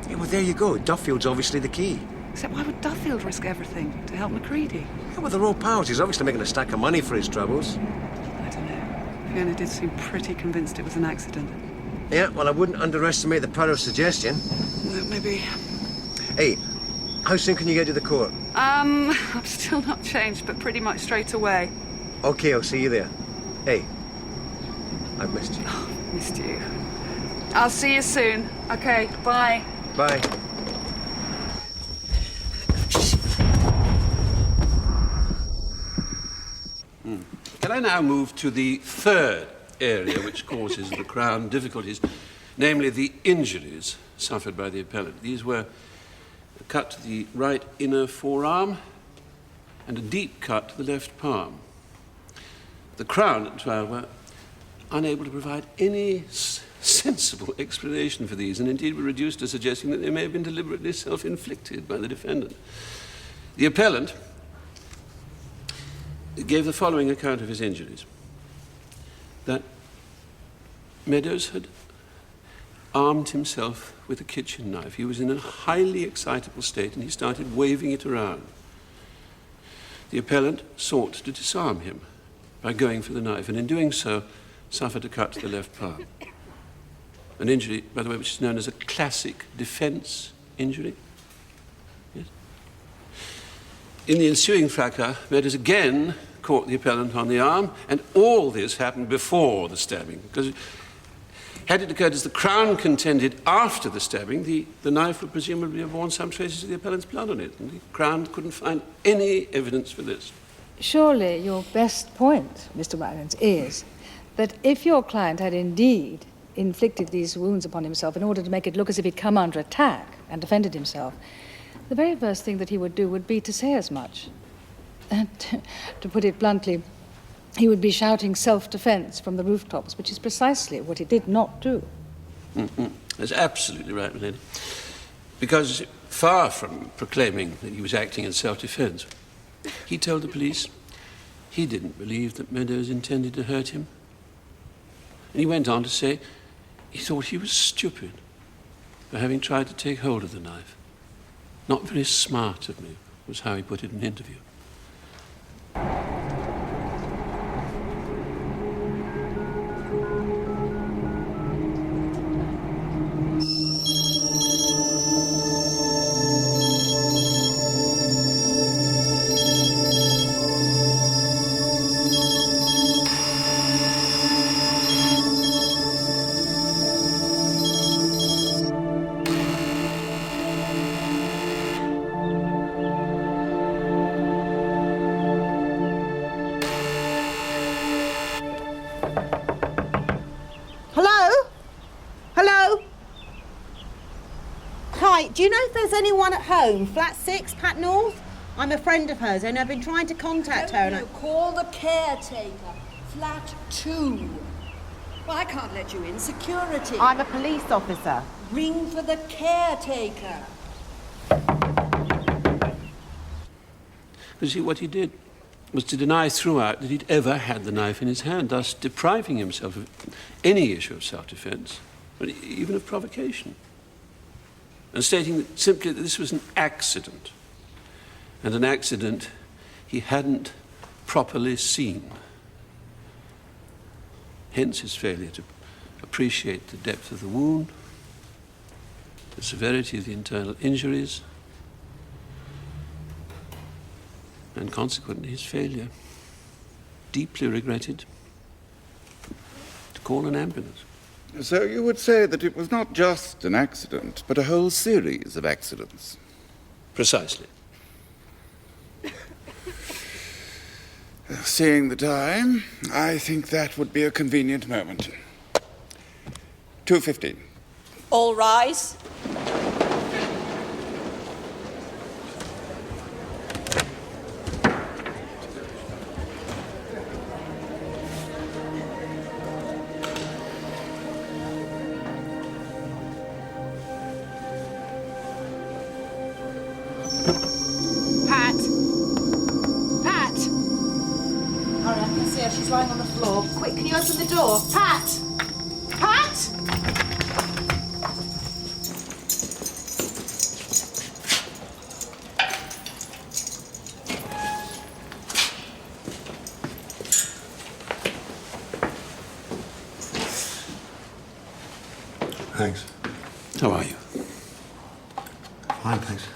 Yeah, well, there you go. Duffield's obviously the key. Except why would Duffield risk everything to help McCready? Yeah, well, they're all pals. He's obviously making a stack of money for his troubles. I don't know. Fiona did seem pretty convinced it was an accident. Yeah, well, I wouldn't underestimate the power of suggestion. No, maybe. Hey, how soon can you get to the court? I'm still not changed, but pretty much straight away. Okay, I'll see you there. Hey, I've missed you. Oh, missed you. I'll see you soon. Okay, bye. Bye. Can I now move to the third area which causes the Crown difficulties, namely the injuries suffered by the appellant? These were a cut to the right inner forearm and a deep cut to the left palm. The Crown at trial were unable to provide any sensible explanation for these, and indeed were reduced to suggesting that they may have been deliberately self-inflicted by the defendant. The appellant gave the following account of his injuries: that Meadows had armed himself with a kitchen knife. He was in a highly excitable state, and he started waving it around. The appellant sought to disarm him by going for the knife, and in doing so, suffered a cut to the left palm. An injury, by the way, which is known as a classic defense injury. Yes. In the ensuing fracas, Meadows again caught the appellant on the arm, and all this happened before the stabbing, because had it occurred as the Crown contended after the stabbing, the knife would presumably have borne some traces of the appellant's blood on it, and the Crown couldn't find any evidence for this. Surely your best point, Mr. Rylance, is that if your client had indeed inflicted these wounds upon himself in order to make it look as if he'd come under attack and defended himself, the very first thing that he would do would be to say as much. And to put it bluntly, he would be shouting self-defense from the rooftops, which is precisely what he did not do. That's absolutely right, my lady. Because far from proclaiming that he was acting in self-defense, he told the police he didn't believe that Meadows intended to hurt him. And he went on to say he thought he was stupid for having tried to take hold of the knife. Not very smart of me, was how he put it in an interview. Do you know if there's anyone at home? Flat 6, Pat North? I'm a friend of hers and I've been trying to contact her and I... Call the caretaker. Flat 2. Well, I can't let you in. Security. I'm a police officer. Ring for the caretaker. You see, what he did was to deny throughout that he'd ever had the knife in his hand, thus depriving himself of any issue of self-defense, or even of provocation, and stating that simply that this was an accident, and an accident he hadn't properly seen. Hence his failure to appreciate the depth of the wound, the severity of the internal injuries, and consequently his failure, deeply regretted, to call an ambulance. So you would say that it was not just an accident, but a whole series of accidents. Precisely. Seeing the time, I think that would be a convenient moment. 2:15. All rise. Pat! Pat! Hurry, I can see her. She's lying on the floor. Quick, can you open the door? Pat! Pat! Thanks. How are you? Fine, thanks.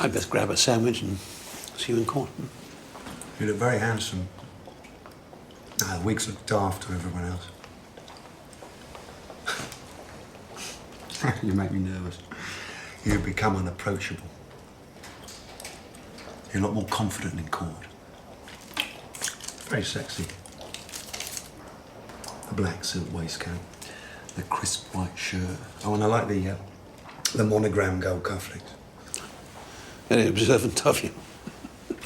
I'd best grab a sandwich and see you in court. You look very handsome. The wigs look daft to everyone else. You make me nervous. You become unapproachable. You're a lot more confident in court. Very sexy. The black silk waistcoat, the crisp white shirt. Oh, and I like the monogram gold cufflinks. Very observant of you.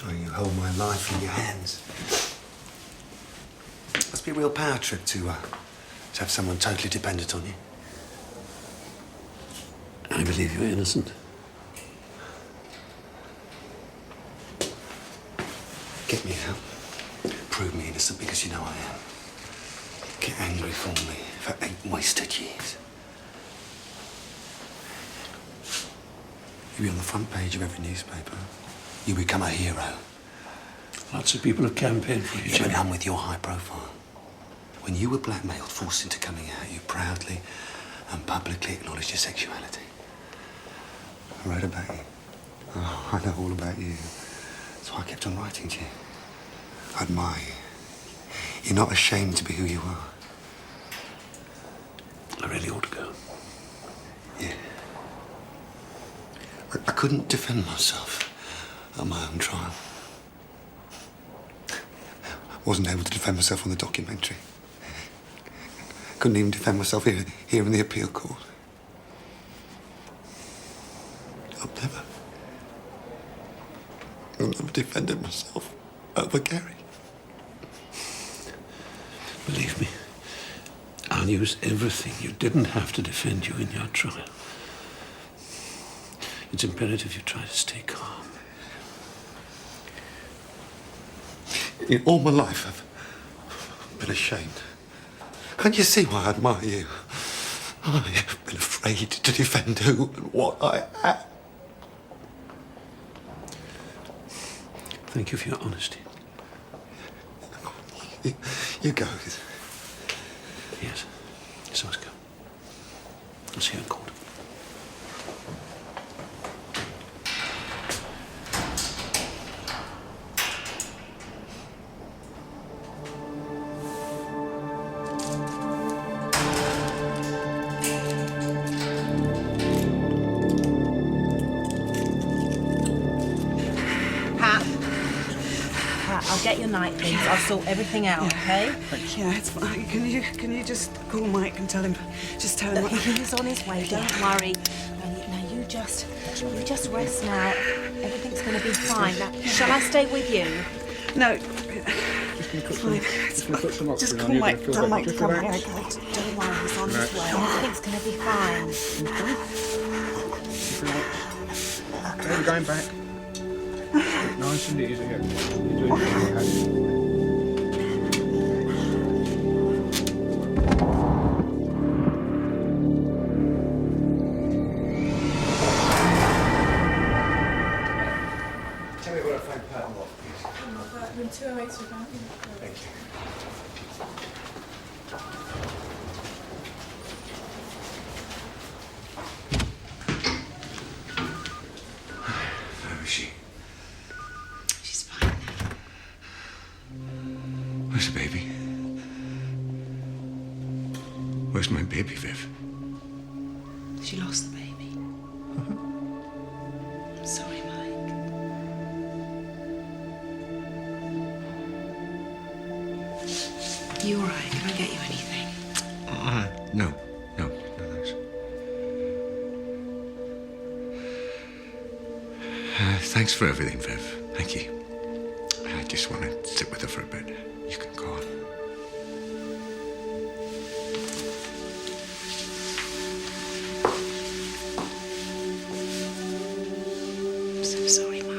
Oh, you hold my life in your hands. Must be a real power trip to have someone totally dependent on you. I believe you're innocent. Get me out. Prove me innocent because you know I am. Get angry for me for 8 wasted years. You'll be on the front page of every newspaper. You become a hero. Lots of people have campaigned for you, Yeah, Jimmy. but none with your high profile. When you were blackmailed, forced into coming out, you proudly and publicly acknowledged your sexuality. I wrote about you. Oh, I know all about you. That's why I kept on writing to you. I admire you. You're not ashamed to be who you are. I really ought to go. Yeah. I couldn't defend myself at my own trial. I wasn't able to defend myself on the documentary. Couldn't even defend myself here in the appeal court. I've never defended myself over Gary. Believe me, I'll use everything. You didn't have to defend you in your trial. It's imperative you try to stay calm. In all my life, I've been ashamed. Can't you see why I admire you? I've been afraid to defend who and what I am. Thank you for your honesty. You go. Yes. So let's go. I'll see you in court. I'll get your night things. I'll sort everything out, okay? Yeah, it's fine. Can you just call Mike and tell him? Just tell him. He's on his way. Don't worry. Now you just rest now. Everything's going to be fine. Now, shall I stay with you? No. Just call my Don't worry, he's on his way. Everything's going to be fine. Okay, we're going back. Nice and easy. You're doing okay. Tell me where I find Pat and Lot, please. Room 208 is about. Thank you. How is she? She's fine now. Where's the baby? Where's my baby, Viv? She lost the baby. I'm sorry, Mike. You all right? Can I get you anything? No, thanks. Thanks for everything, Viv. Thank you. I just want to sit with her for a bit. You can go on. I'm so sorry, Mike.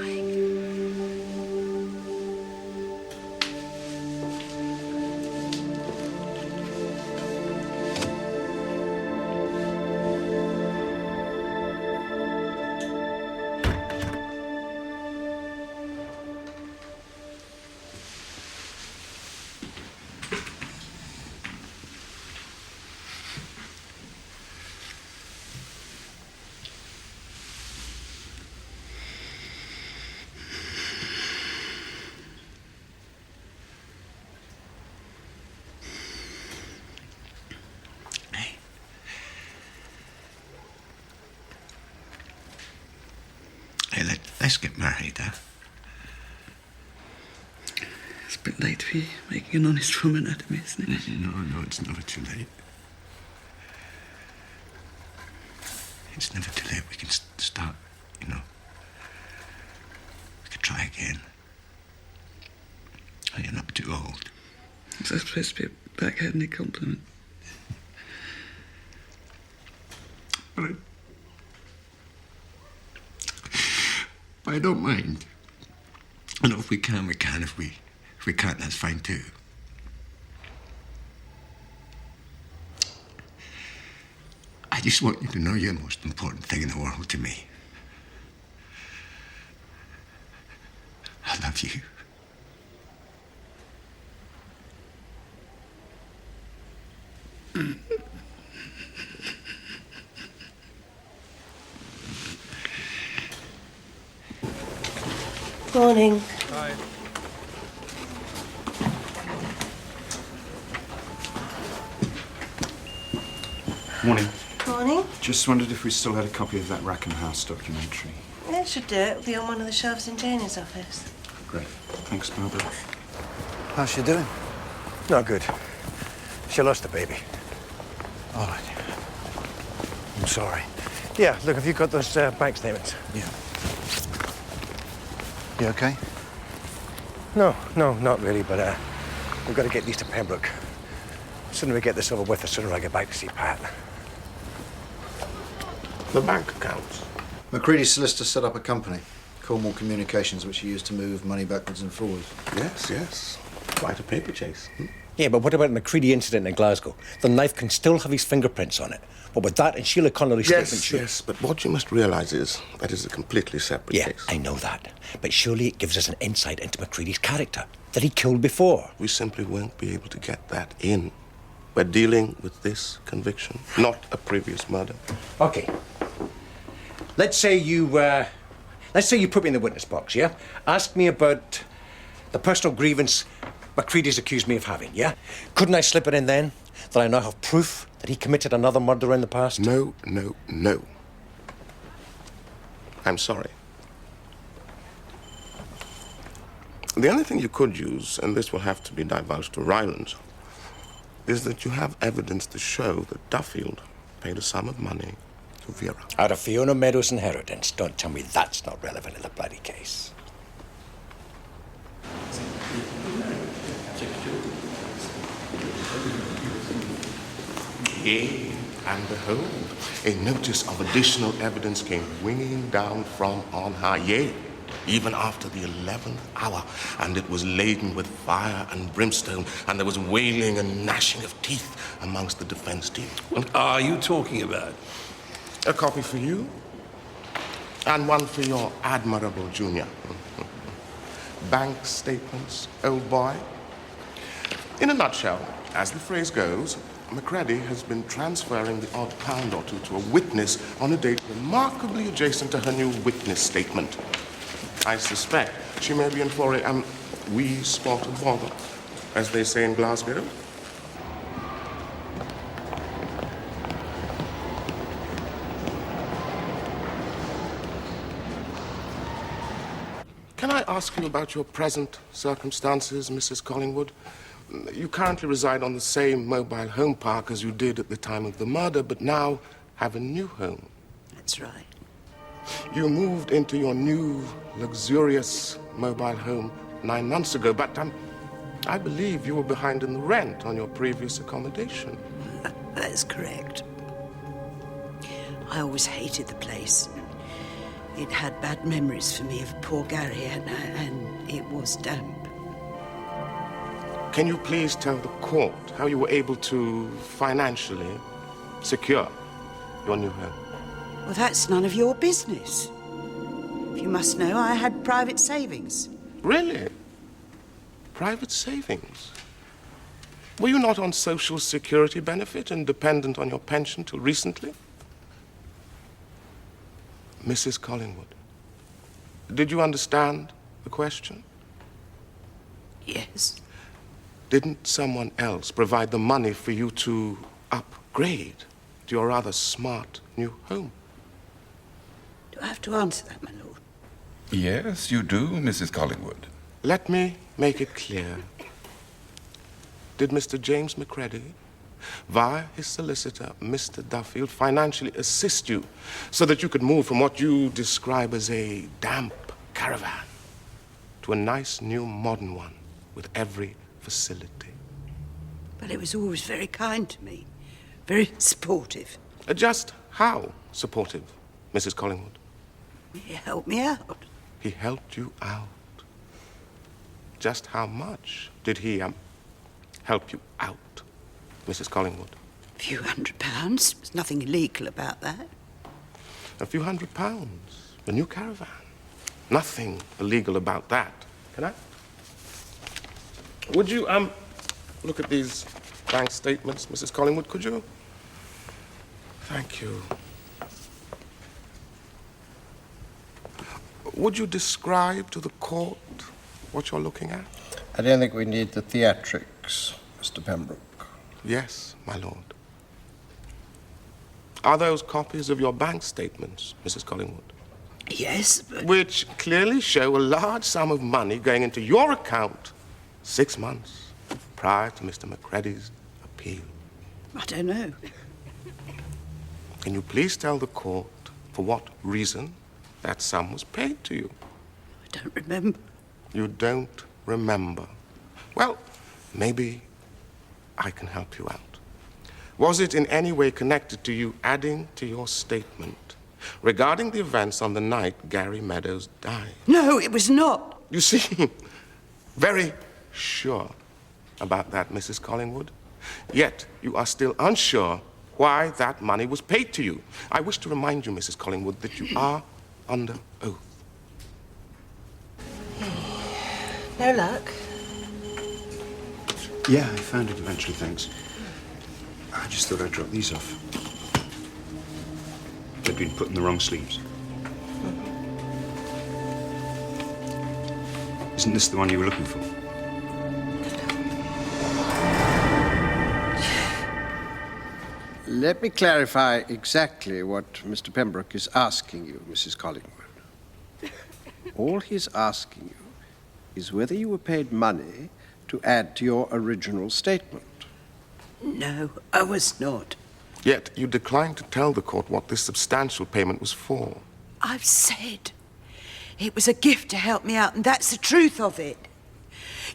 Hey, let's get married, huh? It's a bit late to be making an honest woman out of me, isn't it? No, it's never too late. It's never too late. We can start, you know. We could try again. Oh, you're not too old. Is that supposed to be a backhanded compliment? But I don't mind. You know, if we can, we can. If we can't, that's fine too. I just want you to know you're the most important thing in the world to me. I love you. Morning. Hi. Morning. Morning. Just wondered if we still had a copy of that Rackham House documentary. Yeah, it should do it. It'll be on one of the shelves in Janie's office. Great. Thanks, Barbara. How's she doing? Not good. She lost the baby. All right. I'm sorry. Yeah, look, have you got those bank statements? Yeah. You okay? No, not really, but we've got to get these to Pembroke. The sooner we get this over with, the sooner I get back to see Pat. The bank accounts. McCready's solicitor set up a company, Cornwall Communications, which he used to move money backwards and forwards. Yes. Quite a paper chase. Yeah, but what about the McCready incident in Glasgow? The knife can still have his fingerprints on it. But with that and Sheila Connolly's statement... Yes, but what you must realise is that is a completely separate case. I know that. But surely it gives us an insight into McCready's character, that he killed before. We simply won't be able to get that in. We're dealing with this conviction, not a previous murder. OK. Let's say you put me in the witness box, yeah? Ask me about the personal grievance McCready's accused me of having, yeah? Couldn't I slip it in then? That I now have proof that he committed another murder in the past? No. I'm sorry. The only thing you could use, and this will have to be divulged to Rylands, is that you have evidence to show that Duffield paid a sum of money to Vera. Out of Fiona Meadows' inheritance. Don't tell me that's not relevant in the bloody case. Yea, and behold, a notice of additional evidence came winging down from on high. Yea, even after the 11th hour, and it was laden with fire and brimstone, and there was wailing and gnashing of teeth amongst the defense team. What are you talking about? A copy for you, and one for your admirable junior. Bank statements, old boy. In a nutshell, as the phrase goes, Macready has been transferring the odd pound or two to a witness on a date remarkably adjacent to her new witness statement. I suspect she may be in for a wee spot of bother, as they say in Glasgow. Can I ask you about your present circumstances, Mrs. Collingwood? You currently reside on the same mobile home park as you did at the time of the murder, but now have a new home. That's right. You moved into your new, luxurious mobile home 9 months ago, but I believe you were behind in the rent on your previous accommodation. That's correct. I always hated the place. It had bad memories for me of poor Gary, and it was damp. Can you please tell the court how you were able to financially secure your new home? Well, that's none of your business. If you must know, I had private savings. Really? Private savings? Were you not on Social Security benefit and dependent on your pension till recently? Mrs. Collingwood, did you understand the question? Yes. Didn't someone else provide the money for you to upgrade to your rather smart new home? Do I have to answer that, my lord? Yes, you do, Mrs. Collingwood. Let me make it clear. Did Mr. James Macready, via his solicitor, Mr. Duffield, financially assist you so that you could move from what you describe as a damp caravan to a nice new modern one with every facility? But it was always very kind to me, very supportive. Just how supportive, Mrs. Collingwood? He helped me out. He helped you out? Just how much did he help you out, Mrs. Collingwood? A few £100. There's nothing illegal about that. A few £100. A new caravan. Nothing illegal about that. Can I? Would you, look at these bank statements, Mrs. Collingwood, could you? Thank you. Would you describe to the court what you're looking at? I don't think we need the theatrics, Mr. Pembroke. Yes, my lord. Are those copies of your bank statements, Mrs. Collingwood? Yes, but... Which clearly show a large sum of money going into your account 6 months prior to Mr. Macready's appeal. I don't know. Can you please tell the court for what reason that sum was paid to you? I don't remember. You don't remember? Well, maybe I can help you out. Was it in any way connected to you adding to your statement regarding the events on the night Gary Meadows died? No, it was not. You seem very sure about that, Mrs. Collingwood. Yet you are still unsure why that money was paid to you. I wish to remind you, Mrs. Collingwood, that you are under oath. No luck? Yeah, I found it eventually, thanks. I just thought I'd drop these off. They'd been put in the wrong sleeves. Isn't this the one you were looking for? Let me clarify exactly what Mr. Pembroke is asking you, Mrs. Collingwood. All he's asking you is whether you were paid money to add to your original statement. No, I was not. Yet you declined to tell the court what this substantial payment was for. I've said it was a gift to help me out, and that's the truth of it.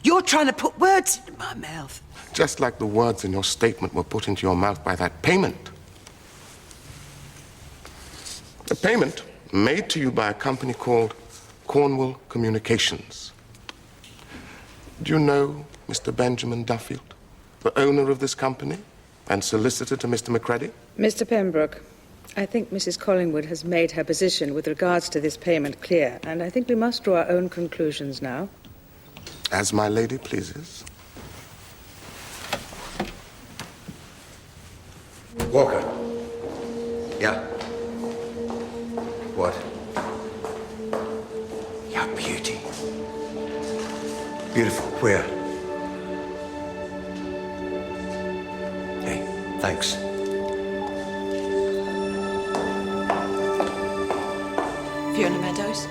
You're trying to put words into my mouth. Just like the words in your statement were put into your mouth by that payment. A payment made to you by a company called Cornwall Communications. Do you know Mr. Benjamin Duffield, the owner of this company and solicitor to Mr. Macready? Mr. Pembroke, I think Mrs. Collingwood has made her position with regards to this payment clear, and I think we must draw our own conclusions now. As my lady pleases. Walker. Yeah? What? Your beauty. Beautiful. Where? Hey, thanks. Fiona Meadows.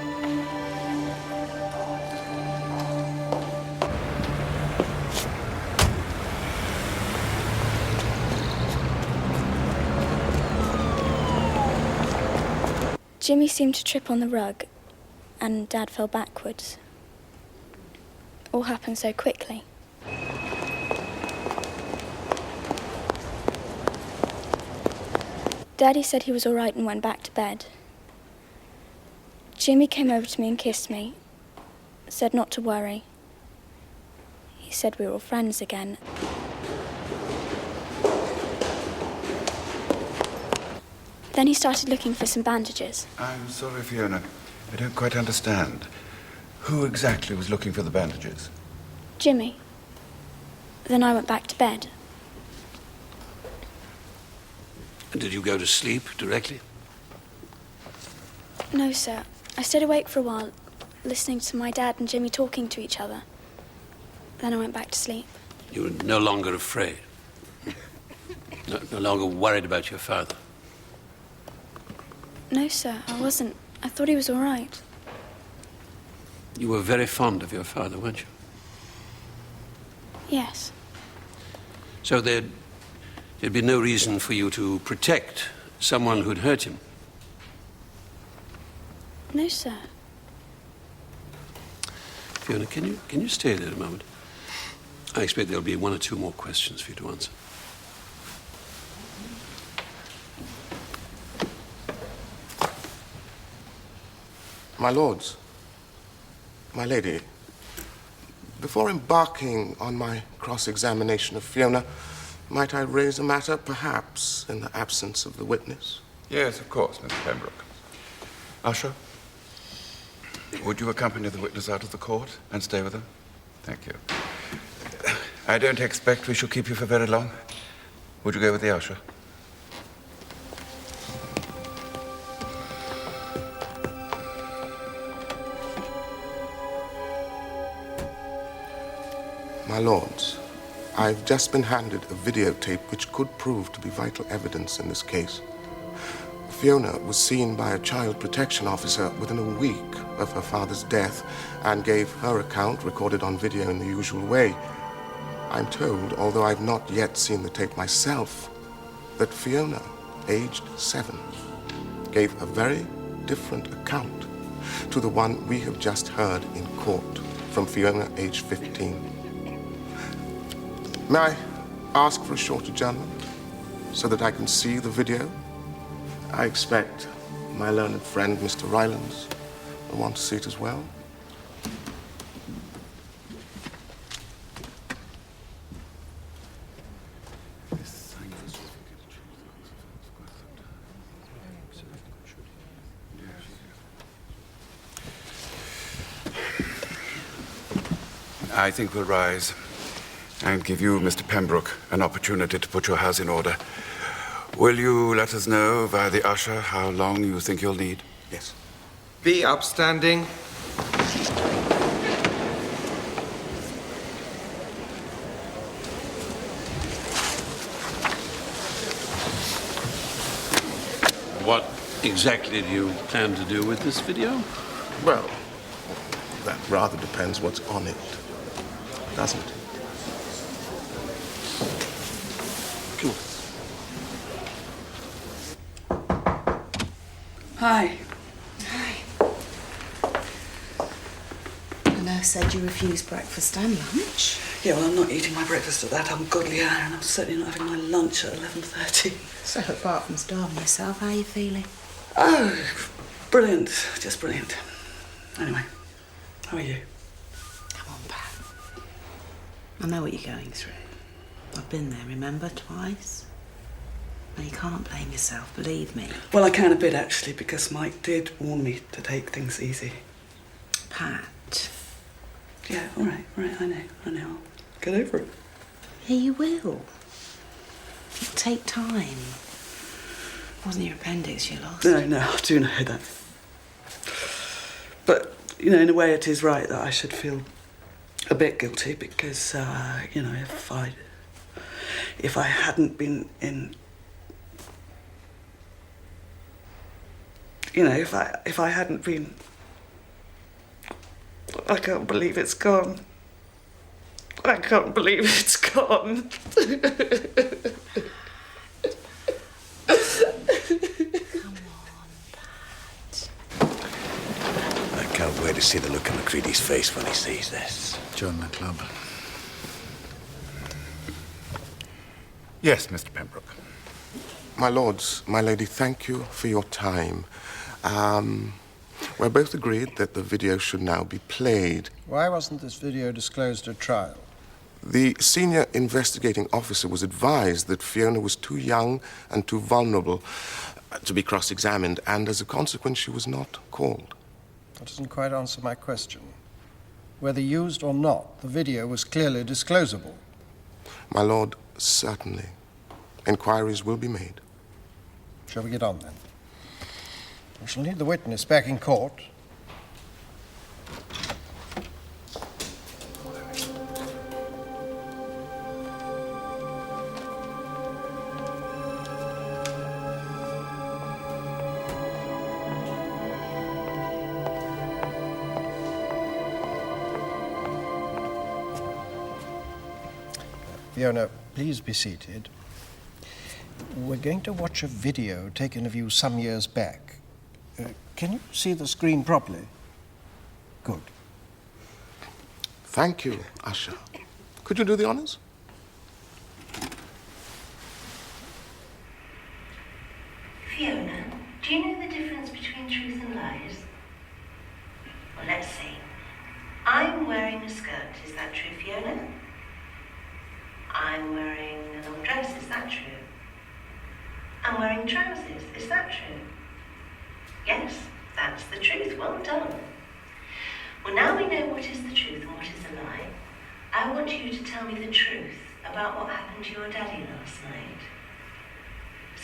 Jimmy seemed to trip on the rug, and Dad fell backwards. All happened so quickly. Daddy said he was all right and went back to bed. Jimmy came over to me and kissed me, said not to worry. He said we were all friends again. Then he started looking for some bandages. I'm sorry, Fiona. I don't quite understand. Who exactly was looking for the bandages? Jimmy. Then I went back to bed. And did you go to sleep directly? No, sir. I stayed awake for a while, listening to my dad and Jimmy talking to each other. Then I went back to sleep. You were no longer afraid? No longer worried about your father? No, sir, I wasn't. I thought he was all right. You were very fond of your father, weren't you? Yes. So there'd be no reason for you to protect someone who'd hurt him? No, sir. Fiona, can you stay there a moment? I expect there'll be one or two more questions for you to answer. My lords, my lady, before embarking on my cross-examination of Fiona, might I raise a matter, perhaps, in the absence of the witness? Yes, of course, Mr. Pembroke. Usher, would you accompany the witness out of the court and stay with her? Thank you. I don't expect we shall keep you for very long. Would you go with the usher? My lords, I've just been handed a videotape which could prove to be vital evidence in this case. Fiona was seen by a child protection officer within a week of her father's death and gave her account, recorded on video in the usual way. I'm told, although I've not yet seen the tape myself, that Fiona, aged 7, gave a very different account to the one we have just heard in court from Fiona, aged 15. May I ask for a short adjournment so that I can see the video? I expect my learned friend, Mr. Rylands, will want to see it as well. I think we'll rise and give you, Mr. Pembroke, an opportunity to put your house in order. Will you let us know via the usher how long you think you'll need? Yes. Be upstanding. What exactly do you plan to do with this video? Well, that rather depends what's on it, doesn't it? Come on. Hi. The nurse said you refused breakfast and lunch. Yeah, well, I'm not eating my breakfast at that ungodly hour, and I'm certainly not having my lunch at 11:30. So, apart from starving yourself, how are you feeling? Oh, brilliant. Just brilliant. Anyway, how are you? Come on, Pat. I know what you're going through. I've been there, remember, twice? Now, you can't blame yourself, believe me. Well, I can a bit, actually, because Mike did warn me to take things easy. Pat. Yeah, all right, I know. I'll get over it. Yeah, you will. It'll take time. It wasn't your appendix you lost. No, I do know that. But, you know, in a way it is right that I should feel a bit guilty because, you know, if I hadn't been in... You know, if I hadn't been... I can't believe it's gone. I can't believe it's gone. I can't wait to see the look on McCready's face when he sees this. Join the club. Yes, Mr. Pembroke. My lords, my lady, thank you for your time. We're both agreed that the video should now be played. Why wasn't this video disclosed at trial? The senior investigating officer was advised that Fiona was too young and too vulnerable to be cross-examined, and as a consequence, she was not called. That doesn't quite answer my question. Whether used or not, the video was clearly disclosable. My lord, certainly. Inquiries will be made. Shall we get on, then? We shall need the witness back in court. Fiona, please be seated. We're going to watch a video taken of you some years back. Can you see the screen properly? Good. Thank you, Usher. Could you do the honors? Fiona, do you know the difference between truth and lies? Well, let's see. I'm wearing a skirt, is that true, Fiona? I'm wearing a long dress, is that true? I'm wearing trousers, is that true? Yes, that's the truth, well done. Well, now we know what is the truth and what is a lie. I want you to tell me the truth about what happened to your daddy last night.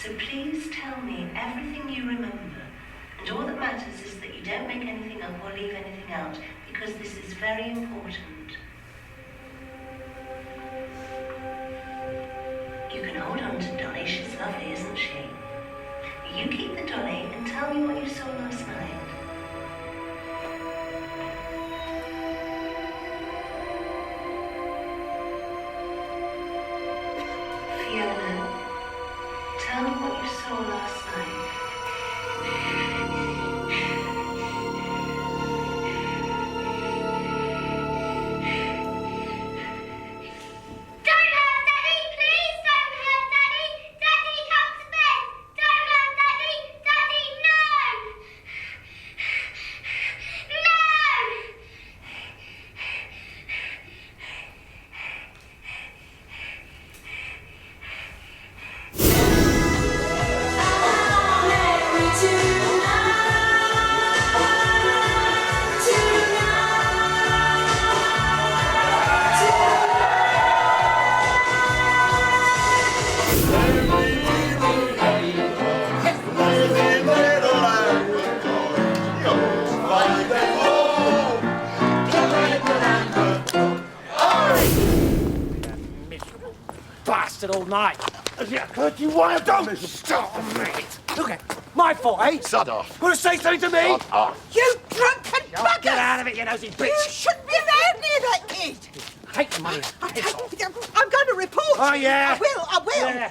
So please tell me everything you remember, and all that matters is that you don't make anything up or leave anything out, because this is very important. You can hold on to Dolly, she's lovely, isn't she? You keep the dolly and tell me what you saw last night. Fiona, tell me what you saw last night. All night. You want to don't stop, mate. Look at my fault, eh? Sod off. Want to say something to me? Sod off. You drunken bugger! Get out of it, you nosy bitch. You shouldn't be around near that kid. I hate the money. I'm going to report. Oh, yeah. I will. Yeah.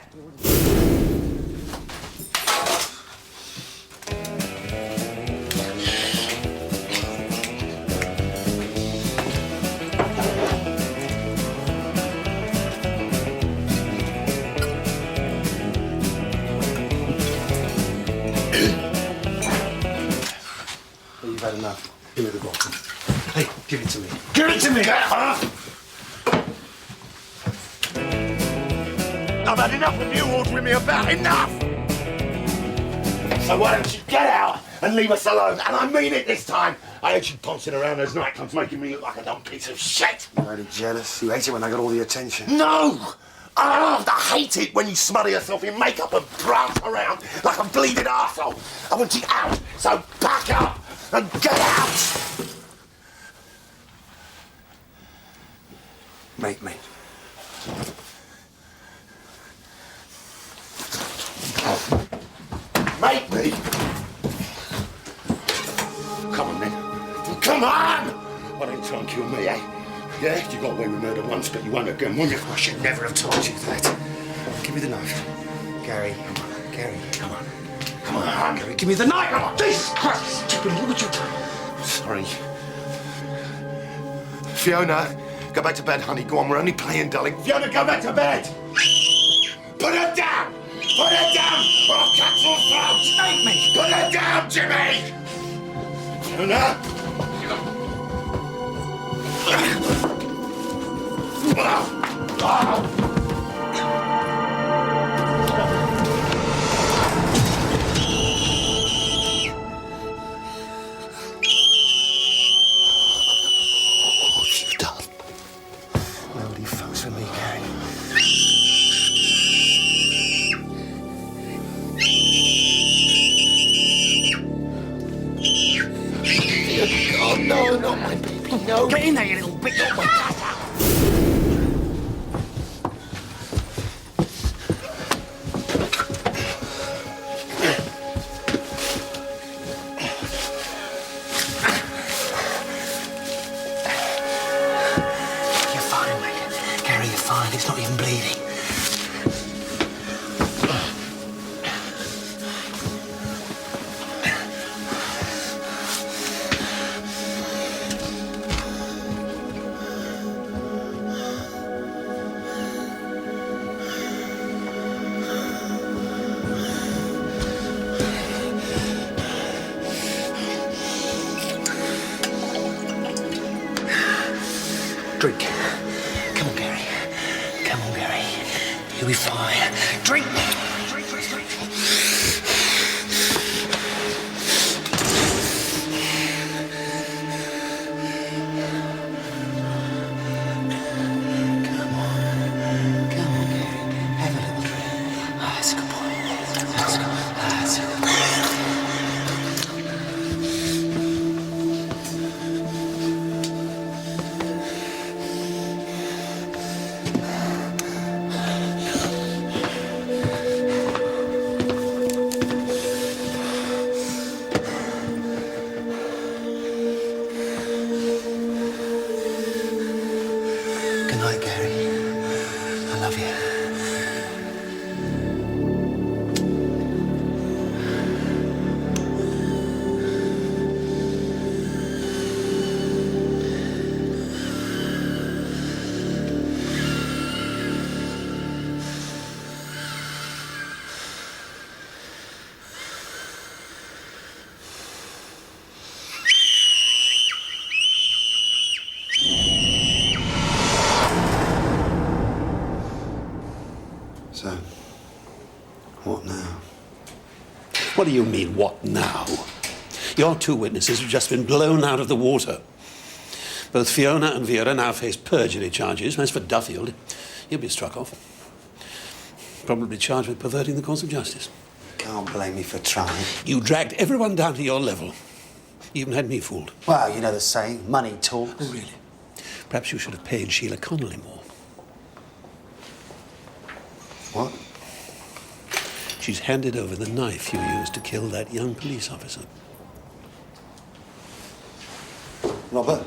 had enough. Give me the bottle. Hey, give it to me. Give it to me! I've had enough of you ordering me about. Enough! So why don't you get out and leave us alone? And I mean it this time. I hate you pouncing around those nightclubs making me look like a dumb piece of shit. You're only jealous. You hate it when I got all the attention. No! I hate it when you smother yourself in makeup and prance around like a bleeding arsehole. I want you out, so back up and get out! Make me. Make me? Come on, then. Come on! Why don't you try and kill me, eh? Yeah, you got away with murder once, but you won't again, will you? I should never have told you that. Give me the knife. Gary, come on. Gary, come on. Come on. Gary, give me the knife! Come on. Jesus Christ, stupid, look what you've done. Sorry. Fiona, go back to bed, honey. Go on, we're only playing, darling. Fiona, go back to bed! Put her down! Put her down, or I'll cut your throat! Make me! Put her down, Jimmy! Fiona! What have you done? Nobody fucks with me, Gary. Oh, no, not my baby, no. Get in there, you little bitch. Not my data. You're fine, mate. Gary, you're fine. It's not even bleeding. Drink. Come on, Gary. Come on, Gary. You'll be fine. Drink! Drink, drink, drink. Come on, Gary. Have a little drink. Ah, that's a good boy. That's good. That's a good boy. Good night, Gary. I love you. So, what now? What do you mean, what now? Your two witnesses have just been blown out of the water. Both Fiona and Vera now face perjury charges. As for Duffield, he'll be struck off. Probably charged with perverting the course of justice. Can't blame me for trying. You dragged everyone down to your level. You even had me fooled. Well, you know the saying, money talks. Oh, really? Perhaps you should have paid Sheila Connolly more. What? She's handed over the knife you used to kill that young police officer. Robert?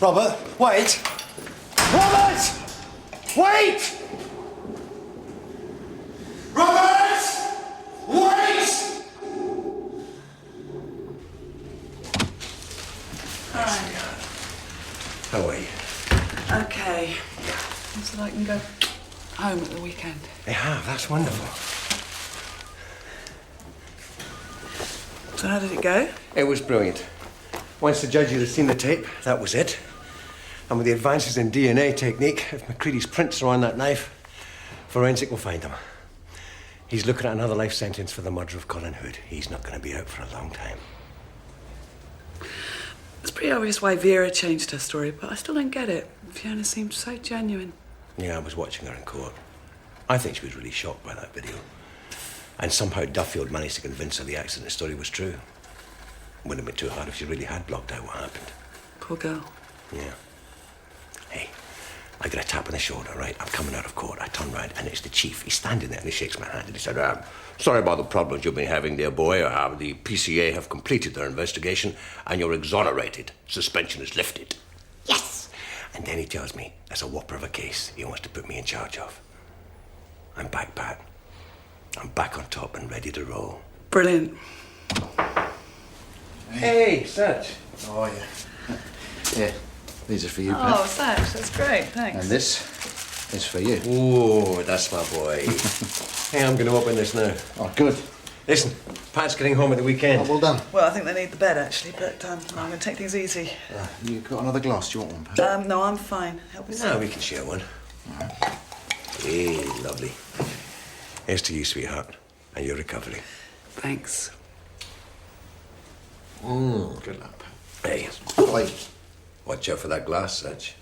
Robert, wait! Robert! Wait! Robert! Wait! How are you? Okay. So I can go home at the weekend. They have, that's wonderful. So how did it go? It was brilliant. Once the judges had seen the tape, that was it. And with the advances in DNA technique, if McCready's prints are on that knife, forensic will find him. He's looking at another life sentence for the murder of Colin Hood. He's not going to be out for a long time. It's pretty obvious why Vera changed her story, but I still don't get it. Fiona seemed so genuine. Yeah, I was watching her in court. I think she was really shocked by that video. And somehow Duffield managed to convince her the accident story was true. Wouldn't have been too hard if she really had blocked out what happened. Poor girl. Yeah. Hey, I got a tap on the shoulder, right? I'm coming out of court. I turn round and it's the chief. He's standing there and he shakes my hand and he said, sorry about the problems you've been having there, boy. The PCA have completed their investigation and you're exonerated. Suspension is lifted. Yes! And then he tells me there's a whopper of a case he wants to put me in charge of. I'm back, Pat. I'm back on top and ready to roll. Brilliant. Hey, Satch. How are you? Here, these are for you, Pat. Oh, thanks. That's great. Thanks. And this is for you. Oh, that's my boy. Hey, I'm going to open this now. Oh, good. Listen, Pat's getting home at the weekend. Oh, well done. Well, I think they need the bed, actually, but I'm going to take things easy. You got another glass? Do you want one, Pat? No, I'm fine. Help me. No, we can share one. Hey, lovely. Here's to you, sweetheart, and your recovery. Thanks. Good luck, Pat. Hey. Wait. Watch out for that glass, Satch.